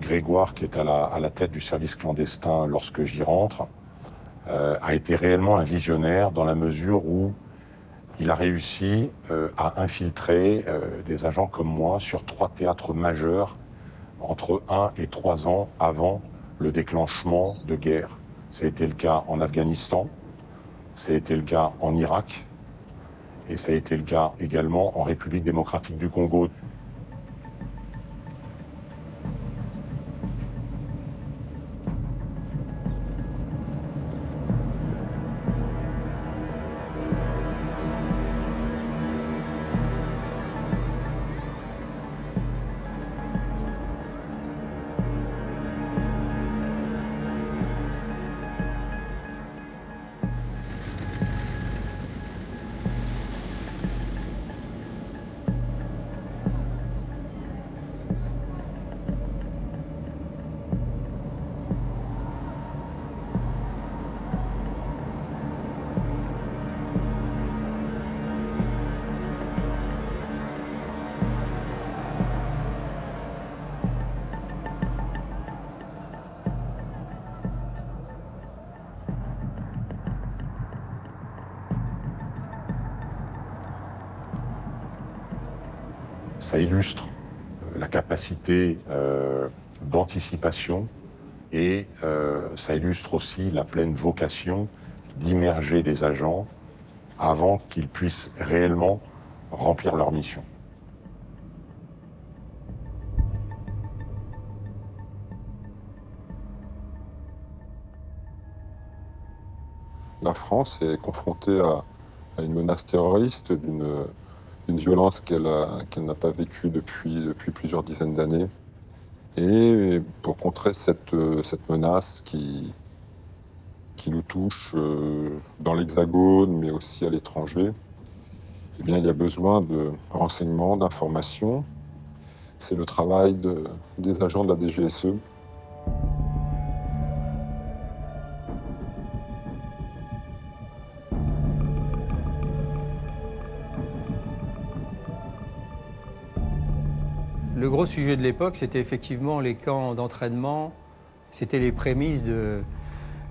Grégoire, qui est à la tête du service clandestin lorsque j'y rentre, a été réellement un visionnaire dans la mesure où il a réussi à infiltrer des agents comme moi sur 3 théâtres majeurs entre 1 et 3 ans avant le déclenchement de guerre. Ça a été le cas en Afghanistan, ça a été le cas en Irak, et ça a été le cas également en République démocratique du Congo. Ça illustre la capacité d'anticipation et ça illustre aussi la pleine vocation d'immerger des agents avant qu'ils puissent réellement remplir leur mission. La France est confrontée à une menace terroriste, d'une violence qu'elle n'a pas vécue depuis plusieurs dizaines d'années. Et pour contrer cette menace qui nous touche dans l'Hexagone, mais aussi à l'étranger, eh bien, il y a besoin de renseignements, d'informations. C'est le travail des agents de la DGSE. Le gros sujet de l'époque, c'était effectivement les camps d'entraînement, c'était les prémices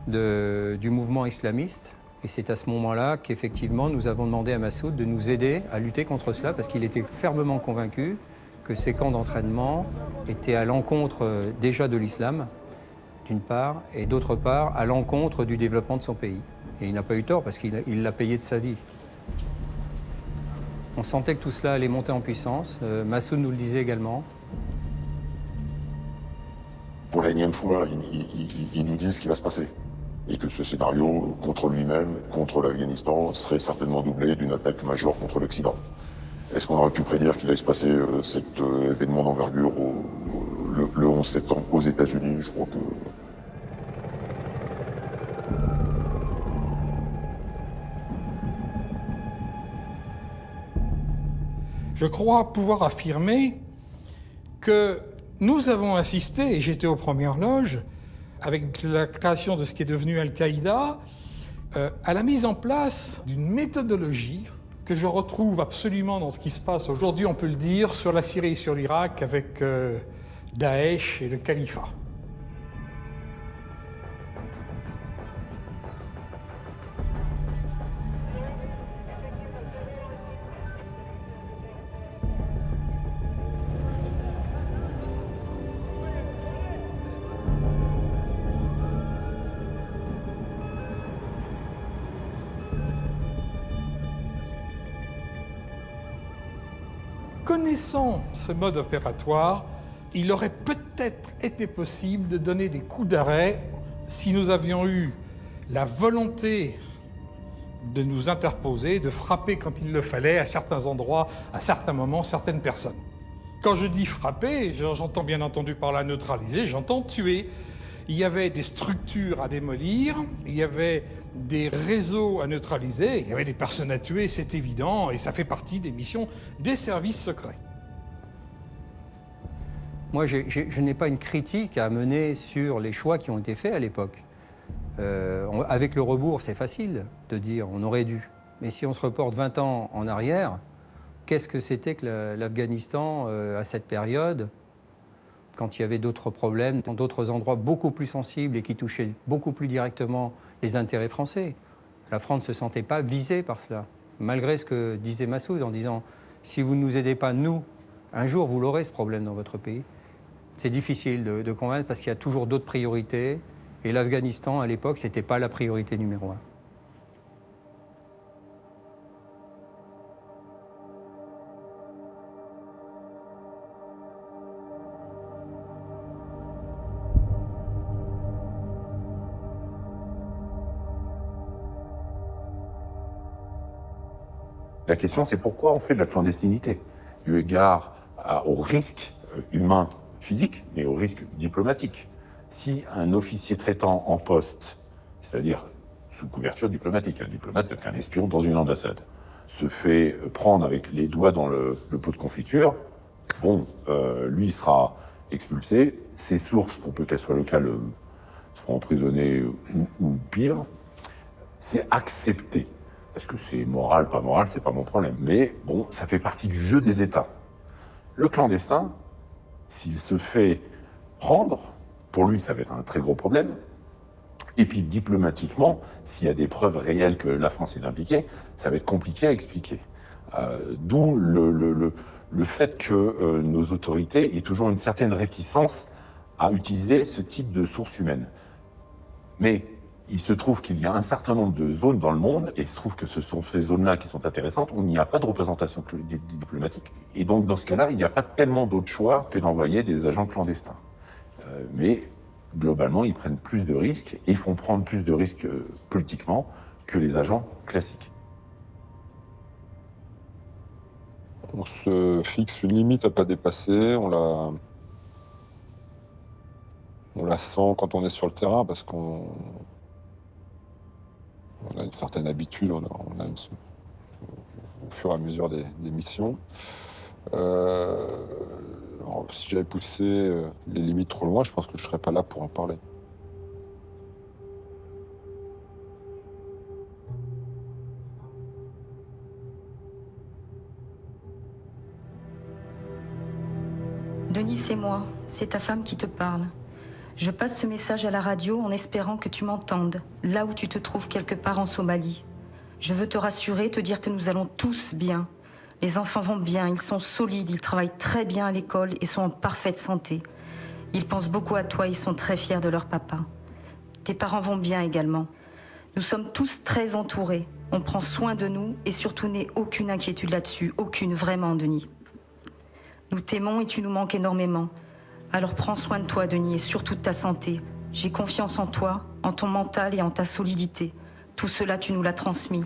du mouvement islamiste. Et c'est à ce moment-là qu'effectivement, nous avons demandé à Massoud de nous aider à lutter contre cela, parce qu'il était fermement convaincu que ces camps d'entraînement étaient à l'encontre déjà de l'islam, d'une part, et d'autre part, à l'encontre du développement de son pays. Et il n'a pas eu tort, parce qu'il l'a payé de sa vie. On sentait que tout cela allait monter en puissance. Massoud nous le disait également. Pour la énième fois, ils nous disent ce qui va se passer. et que ce scénario, contre lui-même, contre l'Afghanistan, serait certainement doublé d'une attaque majeure contre l'Occident. Est-ce qu'on aurait pu prédire qu'il allait se passer cet événement d'envergure le 11 septembre aux États-Unis? Je crois que... Je crois pouvoir affirmer que nous avons assisté, et j'étais aux premières loges, avec la création de ce qui est devenu Al-Qaïda, à la mise en place d'une méthodologie que je retrouve absolument dans ce qui se passe aujourd'hui, on peut le dire, sur la Syrie et sur l'Irak avec Daesh et le califat. Connaissant ce mode opératoire, il aurait peut-être été possible de donner des coups d'arrêt si nous avions eu la volonté de nous interposer, de frapper quand il le fallait, à certains endroits, à certains moments, certaines personnes. Quand je dis frapper, j'entends bien entendu par là neutraliser, j'entends tuer. Il y avait des structures à démolir, il y avait des réseaux à neutraliser, il y avait des personnes à tuer, c'est évident, et ça fait partie des missions des services secrets. Moi, je n'ai pas une critique à mener sur les choix qui ont été faits à l'époque. Avec le rebours, c'est facile de dire on aurait dû. Mais si on se reporte 20 ans en arrière, qu'est-ce que c'était que l'Afghanistan à cette période, quand il y avait d'autres problèmes, dans d'autres endroits beaucoup plus sensibles et qui touchaient beaucoup plus directement les intérêts français. La France ne se sentait pas visée par cela, malgré ce que disait Massoud en disant « si vous ne nous aidez pas, nous, un jour vous l'aurez ce problème dans votre pays ». C'est difficile de convaincre parce qu'il y a toujours d'autres priorités et l'Afghanistan, à l'époque, ce n'était pas la priorité numéro 1. La question, c'est pourquoi on fait de la clandestinité, eu égard au risque humain, physique, mais au risque diplomatique. Si un officier traitant en poste, c'est-à-dire sous couverture diplomatique, un diplomate peut être un espion dans une ambassade, se fait prendre avec les doigts dans le pot de confiture, bon, lui sera expulsé, ses sources, on peut qu'elles soient locales, seront emprisonnées ou pire, c'est accepté. Est-ce que c'est moral, pas moral, c'est pas mon problème. Mais bon, ça fait partie du jeu des États. Le clandestin, s'il se fait prendre, pour lui, ça va être un très gros problème. Et puis, diplomatiquement, s'il y a des preuves réelles que la France est impliquée, ça va être compliqué à expliquer. D'où le fait que nos autorités aient toujours une certaine réticence à utiliser ce type de sources humaines. Mais il se trouve qu'il y a un certain nombre de zones dans le monde, et il se trouve que ce sont ces zones-là qui sont intéressantes, où il n'y a pas de représentation diplomatique. Et donc, dans ce cas-là, il n'y a pas tellement d'autres choix que d'envoyer des agents clandestins. Mais, globalement, ils prennent plus de risques, et ils font prendre plus de risques politiquement que les agents classiques. On se fixe une limite à pas dépasser, on la sent quand on est sur le terrain, parce qu'on a une certaine habitude, au fur et à mesure des missions. Alors, si j'avais poussé les limites trop loin, je pense que je ne serais pas là pour en parler. Denis, c'est moi. C'est ta femme qui te parle. Je passe ce message à la radio en espérant que tu m'entendes, là où tu te trouves quelque part en Somalie. Je veux te rassurer, te dire que nous allons tous bien. Les enfants vont bien, ils sont solides, ils travaillent très bien à l'école et sont en parfaite santé. Ils pensent beaucoup à toi, ils sont très fiers de leur papa. Tes parents vont bien également. Nous sommes tous très entourés. On prend soin de nous et surtout n'aie aucune inquiétude là-dessus, aucune vraiment, Denis. Nous t'aimons et tu nous manques énormément. Alors prends soin de toi, Denis, et surtout de ta santé. J'ai confiance en toi, en ton mental et en ta solidité. Tout cela, tu nous l'as transmis.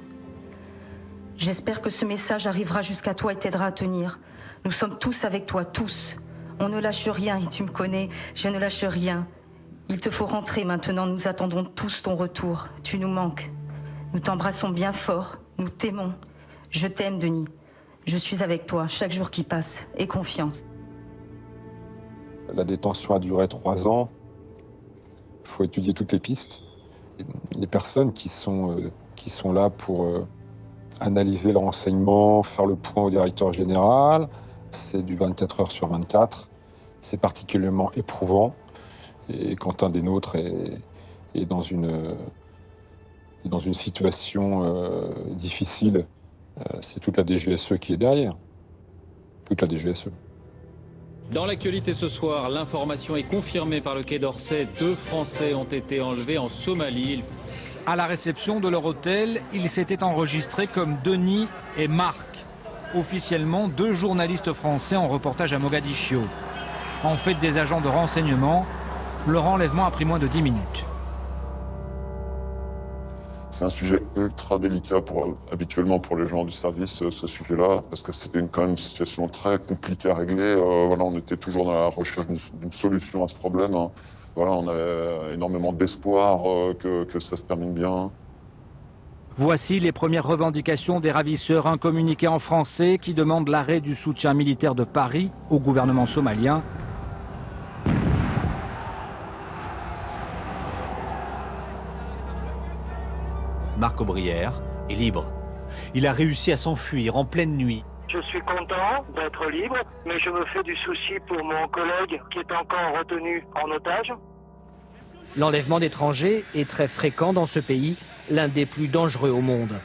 J'espère que ce message arrivera jusqu'à toi et t'aidera à tenir. Nous sommes tous avec toi, tous. On ne lâche rien et tu me connais, je ne lâche rien. Il te faut rentrer maintenant, nous attendons tous ton retour. Tu nous manques. Nous t'embrassons bien fort, nous t'aimons. Je t'aime, Denis. Je suis avec toi chaque jour qui passe. Aie confiance. La détention a duré 3 ans. Il faut étudier toutes les pistes. Les personnes qui sont là pour analyser le renseignement, faire le point au directeur général, c'est du 24 heures sur 24. C'est particulièrement éprouvant. Et quand un des nôtres est dans une situation difficile, c'est toute la DGSE qui est derrière. Toute la DGSE. Dans l'actualité ce soir, l'information est confirmée par le Quai d'Orsay. 2 Français ont été enlevés en Somalie. À la réception de leur hôtel, ils s'étaient enregistrés comme Denis et Marc. Officiellement, 2 journalistes français en reportage à Mogadiscio. En fait des agents de renseignement, leur enlèvement a pris moins de 10 minutes. C'est un sujet ultra délicat habituellement pour les gens du service, ce sujet-là, parce que c'était quand même une situation très compliquée à régler. Voilà, on était toujours dans la recherche d'une solution à ce problème. Hein. Voilà, on avait énormément d'espoir que ça se termine bien. Voici les premières revendications des ravisseurs, un communiqué en français qui demande l'arrêt du soutien militaire de Paris au gouvernement somalien. Marc Aubrière est libre. Il a réussi à s'enfuir en pleine nuit. Je suis content d'être libre, mais je me fais du souci pour mon collègue qui est encore retenu en otage. L'enlèvement d'étrangers est très fréquent dans ce pays, l'un des plus dangereux au monde.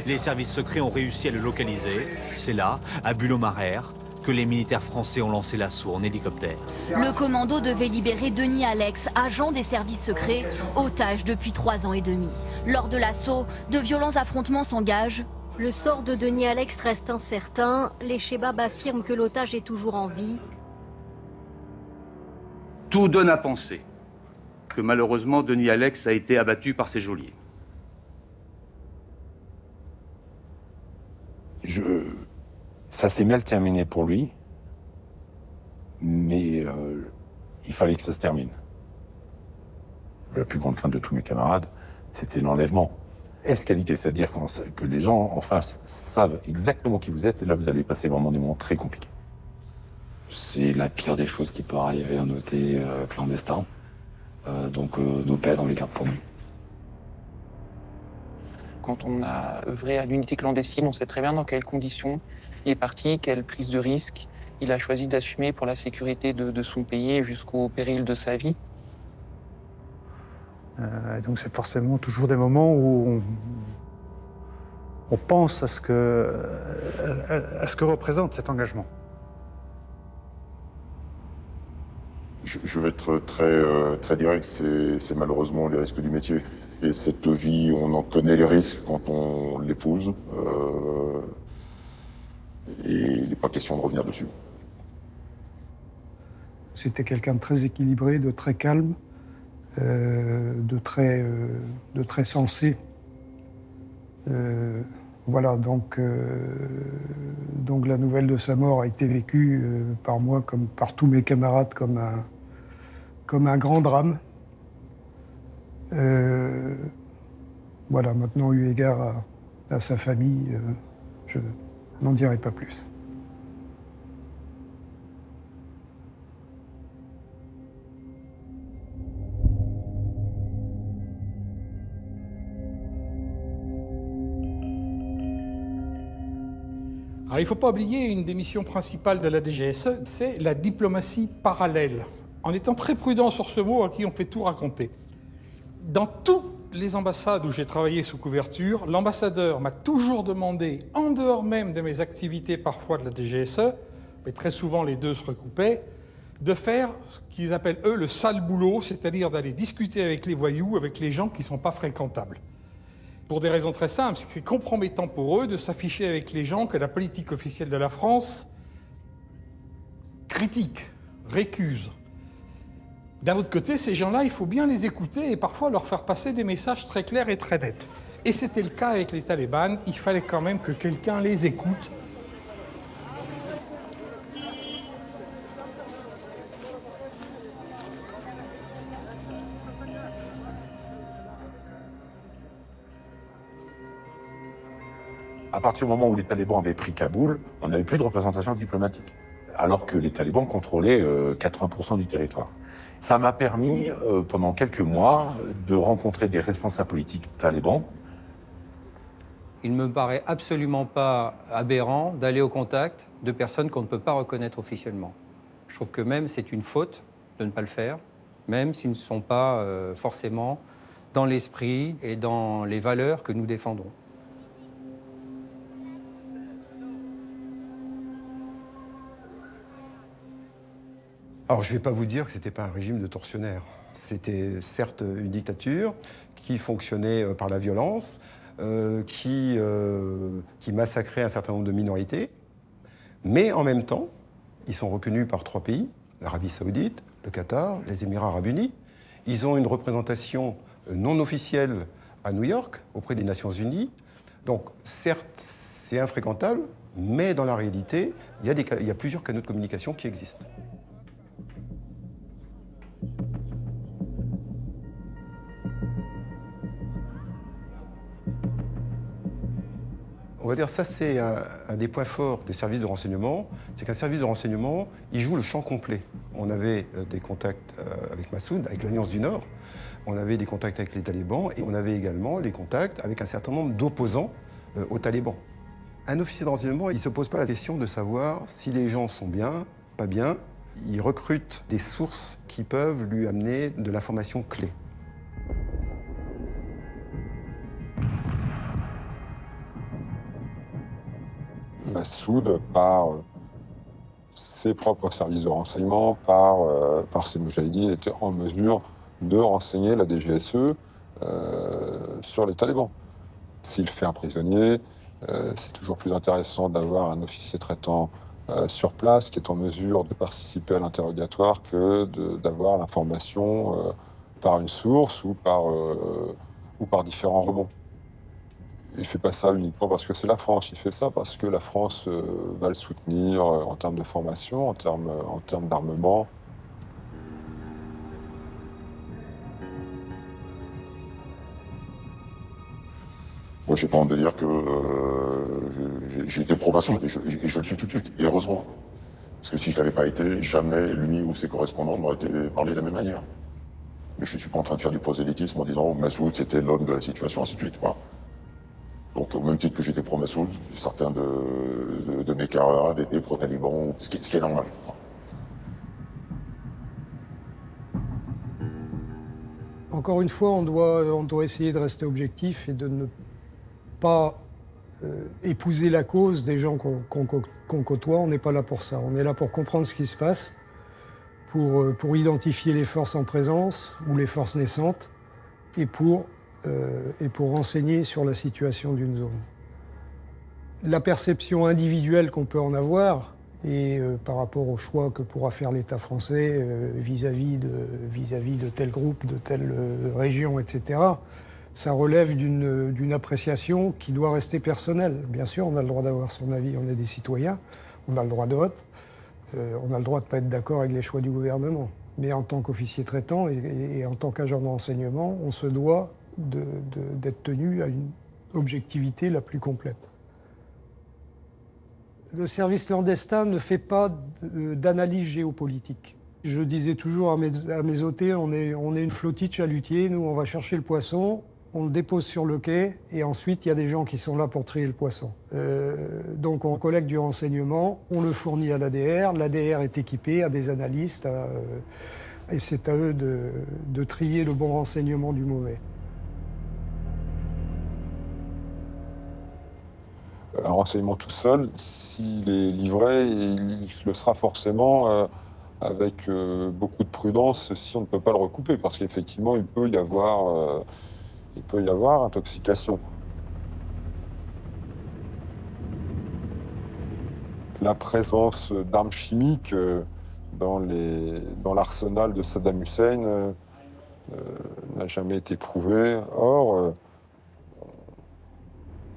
Les services secrets ont réussi à le localiser. C'est là, à Bulow-Marère, que les militaires français ont lancé l'assaut en hélicoptère. Le commando devait libérer Denis Alex, agent des services secrets, otage depuis 3 ans et demi. Lors de l'assaut, de violents affrontements s'engagent. Le sort de Denis Alex reste incertain. Les Chebabs affirment que l'otage est toujours en vie. Tout donne à penser que malheureusement Denis Alex a été abattu par ses geôliers. Ça s'est mal terminé pour lui, mais il fallait que ça se termine. La plus grande crainte de tous mes camarades, c'était l'enlèvement. Escalité, c'est-à-dire que les gens en face savent exactement qui vous êtes, et là vous allez passer vraiment des moments très compliqués. C'est la pire des choses qui peut arriver à un OT clandestin. Donc nos pères, on les garde pour nous. Quand on a œuvré à l'unité clandestine, on sait très bien dans quelles conditions il est parti, quelle prise de risque il a choisi d'assumer pour la sécurité de son pays jusqu'au péril de sa vie. Donc c'est forcément toujours des moments où on pense à ce que représente cet engagement. Je vais être très direct, c'est malheureusement les risques du métier. Et cette vie, on en connaît les risques quand on l'épouse. Et il n'est pas question de revenir dessus. C'était quelqu'un de très équilibré, de très calme, de très sensé. Voilà, donc la nouvelle de sa mort a été vécue par moi, comme par tous mes camarades, comme un grand drame. Voilà, maintenant, eu égard à sa famille, je n'en dirai pas plus. Alors, il ne faut pas oublier une des missions principales de la DGSE, c'est la diplomatie parallèle. En étant très prudent sur ce mot à qui on fait tout raconter. Dans toutes les ambassades où j'ai travaillé sous couverture, l'ambassadeur m'a toujours demandé, en dehors même de mes activités parfois de la DGSE, mais très souvent les deux se recoupaient, de faire ce qu'ils appellent eux le sale boulot, c'est-à-dire d'aller discuter avec les voyous, avec les gens qui ne sont pas fréquentables. Pour des raisons très simples, c'est compromettant pour eux de s'afficher avec les gens que la politique officielle de la France critiquent, récusent. D'un autre côté, ces gens-là, il faut bien les écouter et parfois leur faire passer des messages très clairs et très nets. Et c'était le cas avec les talibans, il fallait quand même que quelqu'un les écoute. À partir du moment où les talibans avaient pris Kaboul, on n'avait plus de représentation diplomatique, alors que les talibans contrôlaient 80% du territoire. Ça m'a permis, pendant quelques mois, de rencontrer des responsables politiques talibans. Il ne me paraît absolument pas aberrant d'aller au contact de personnes qu'on ne peut pas reconnaître officiellement. Je trouve que même c'est une faute de ne pas le faire, même s'ils ne sont pas forcément dans l'esprit et dans les valeurs que nous défendons. Alors, je ne vais pas vous dire que ce n'était pas un régime de tortionnaires. C'était certes une dictature qui fonctionnait par la violence, qui massacrait un certain nombre de minorités, mais en même temps, ils sont reconnus par 3 pays, l'Arabie Saoudite, le Qatar, les Émirats Arabes Unis. Ils ont une représentation non officielle à New York, auprès des Nations Unies. Donc, certes, c'est infréquentable, mais dans la réalité, il y a plusieurs canaux de communication qui existent. On va dire ça, c'est un des points forts des services de renseignement, c'est qu'un service de renseignement, il joue le champ complet. On avait des contacts avec Massoud, avec l'Alliance du Nord, on avait des contacts avec les talibans, et on avait également des contacts avec un certain nombre d'opposants aux talibans. Un officier de renseignement, il ne se pose pas la question de savoir si les gens sont bien, pas bien. Il recrute des sources qui peuvent lui amener de l'information clé. Massoud, par ses propres services de renseignement, par ses moudjahidines, était en mesure de renseigner la DGSE sur les talibans. S'il fait un prisonnier, c'est toujours plus intéressant d'avoir un officier traitant sur place qui est en mesure de participer à l'interrogatoire que d'avoir l'information par une source ou par différents remous. Il ne fait pas ça uniquement parce que c'est la France, il fait ça parce que la France va le soutenir en termes de formation, en termes d'armement. Moi, j'ai pas honte de dire que j'ai été pro-Massoud et je le suis tout de suite, et heureusement. Parce que si je l'avais pas été, jamais lui ou ses correspondants n'auraient été parlé de la même manière. Mais je ne suis pas en train de faire du prosélytisme en disant Massoud, c'était l'homme de la situation, ainsi de suite. Voilà. Donc, au même titre que j'étais pro-Massoud, certains de mes camarades étaient pro-talibans, ce qui est normal. Encore une fois, on doit essayer de rester objectif et de ne pas épouser la cause des gens qu'on côtoie. On n'est pas là pour ça. On est là pour comprendre ce qui se passe, pour identifier les forces en présence ou les forces naissantes et pour renseigner sur la situation d'une zone. La perception individuelle qu'on peut en avoir et par rapport au choix que pourra faire l'État français vis-à-vis de tel groupe, de telle région, etc., ça relève d'une appréciation qui doit rester personnelle. Bien sûr, on a le droit d'avoir son avis, on est des citoyens, on a le droit de vote, on a le droit de ne pas être d'accord avec les choix du gouvernement. Mais en tant qu'officier traitant et en tant qu'agent de renseignement, on se doit d'être tenu à une objectivité la plus complète. Le service clandestin ne fait pas d'analyse géopolitique. Je disais toujours à mes hôtés, on est une flottille de chalutiers, nous on va chercher le poisson, on le dépose sur le quai et ensuite il y a des gens qui sont là pour trier le poisson. Donc on collecte du renseignement, on le fournit à l'ADR, l'ADR est équipé, à des analystes, et c'est à eux de trier le bon renseignement du mauvais. Un renseignement tout seul, s'il est livré, il le sera forcément avec beaucoup de prudence si on ne peut pas le recouper, parce qu'effectivement, il peut y avoir intoxication. La présence d'armes chimiques dans l'arsenal de Saddam Hussein n'a jamais été prouvé. Or,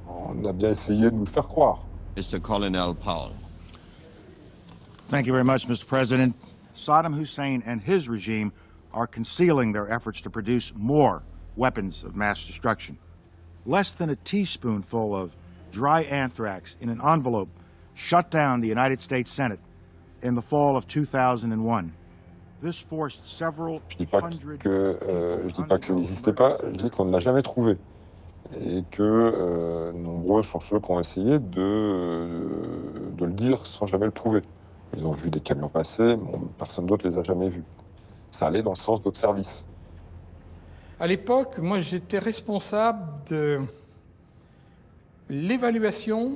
on a bien essayé de nous le faire croire. Mr. Colonel Powell. Thank you very much, Mr. President. Saddam Hussein and his regime are concealing their efforts to produce more weapons of mass destruction. Less than a teaspoonful of dry anthrax in an envelope shut down the United States Senate in the fall of 2001. This forced several je dis pas que ça n'existait pas, je dis qu'on ne l'a jamais trouvé. Et que nombreux sont ceux qui ont essayé de le dire sans jamais le prouver. Ils ont vu des camions passer, personne d'autre les a jamais vus. Ça allait dans le sens d'autres services. À l'époque, moi j'étais responsable de l'évaluation.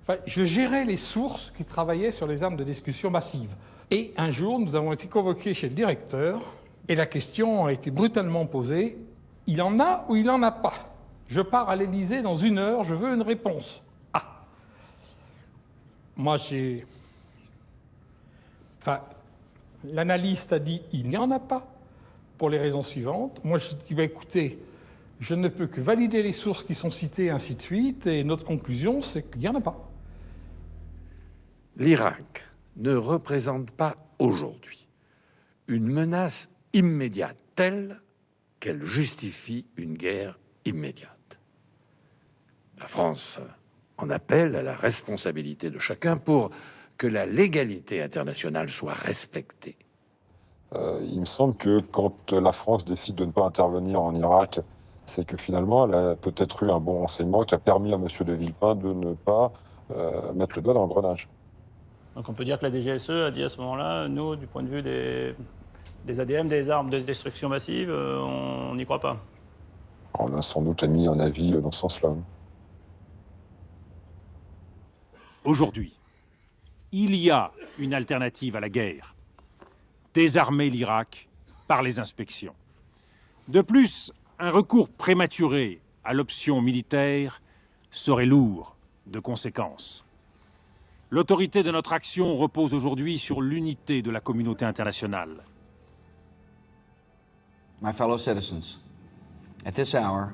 Enfin, je gérais les sources qui travaillaient sur les armes de destruction massive. Et un jour, nous avons été convoqués chez le directeur et la question a été brutalement posée. Il en a ou il n'en a pas? Je pars à l'Élysée dans 1 heure, je veux une réponse. Ah! Moi, l'analyste a dit il n'y en a pas, pour les raisons suivantes. Moi, je dis écoutez, je ne peux que valider les sources qui sont citées, ainsi de suite, et notre conclusion, c'est qu'il n'y en a pas. L'Irak ne représente pas aujourd'hui une menace immédiate telle qu'elle justifie une guerre immédiate. La France en appelle à la responsabilité de chacun pour que la légalité internationale soit respectée. Il me semble que quand la France décide de ne pas intervenir en Irak, c'est que finalement, elle a peut-être eu un bon renseignement qui a permis à M. de Villepin de ne pas mettre le doigt dans l'engrenage. Donc on peut dire que la DGSE a dit à ce moment-là, nous, du point de vue des ADM, des armes de destruction massive, on n'y croit pas. On a sans doute émis un avis dans ce sens-là. Aujourd'hui, il y a une alternative à la guerre. Désarmer l'Irak par les inspections. De plus, un recours prématuré à l'option militaire serait lourd de conséquences. L'autorité de notre action repose aujourd'hui sur l'unité de la communauté internationale. My fellow citizens, at this hour,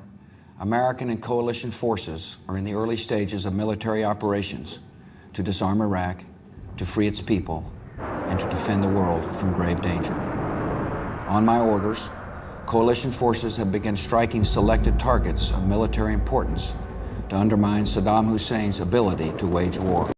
American and coalition forces are in the early stages of military operations to disarm Iraq, to free its people, and to defend the world from grave danger. On my orders, coalition forces have begun striking selected targets of military importance to undermine Saddam Hussein's ability to wage war.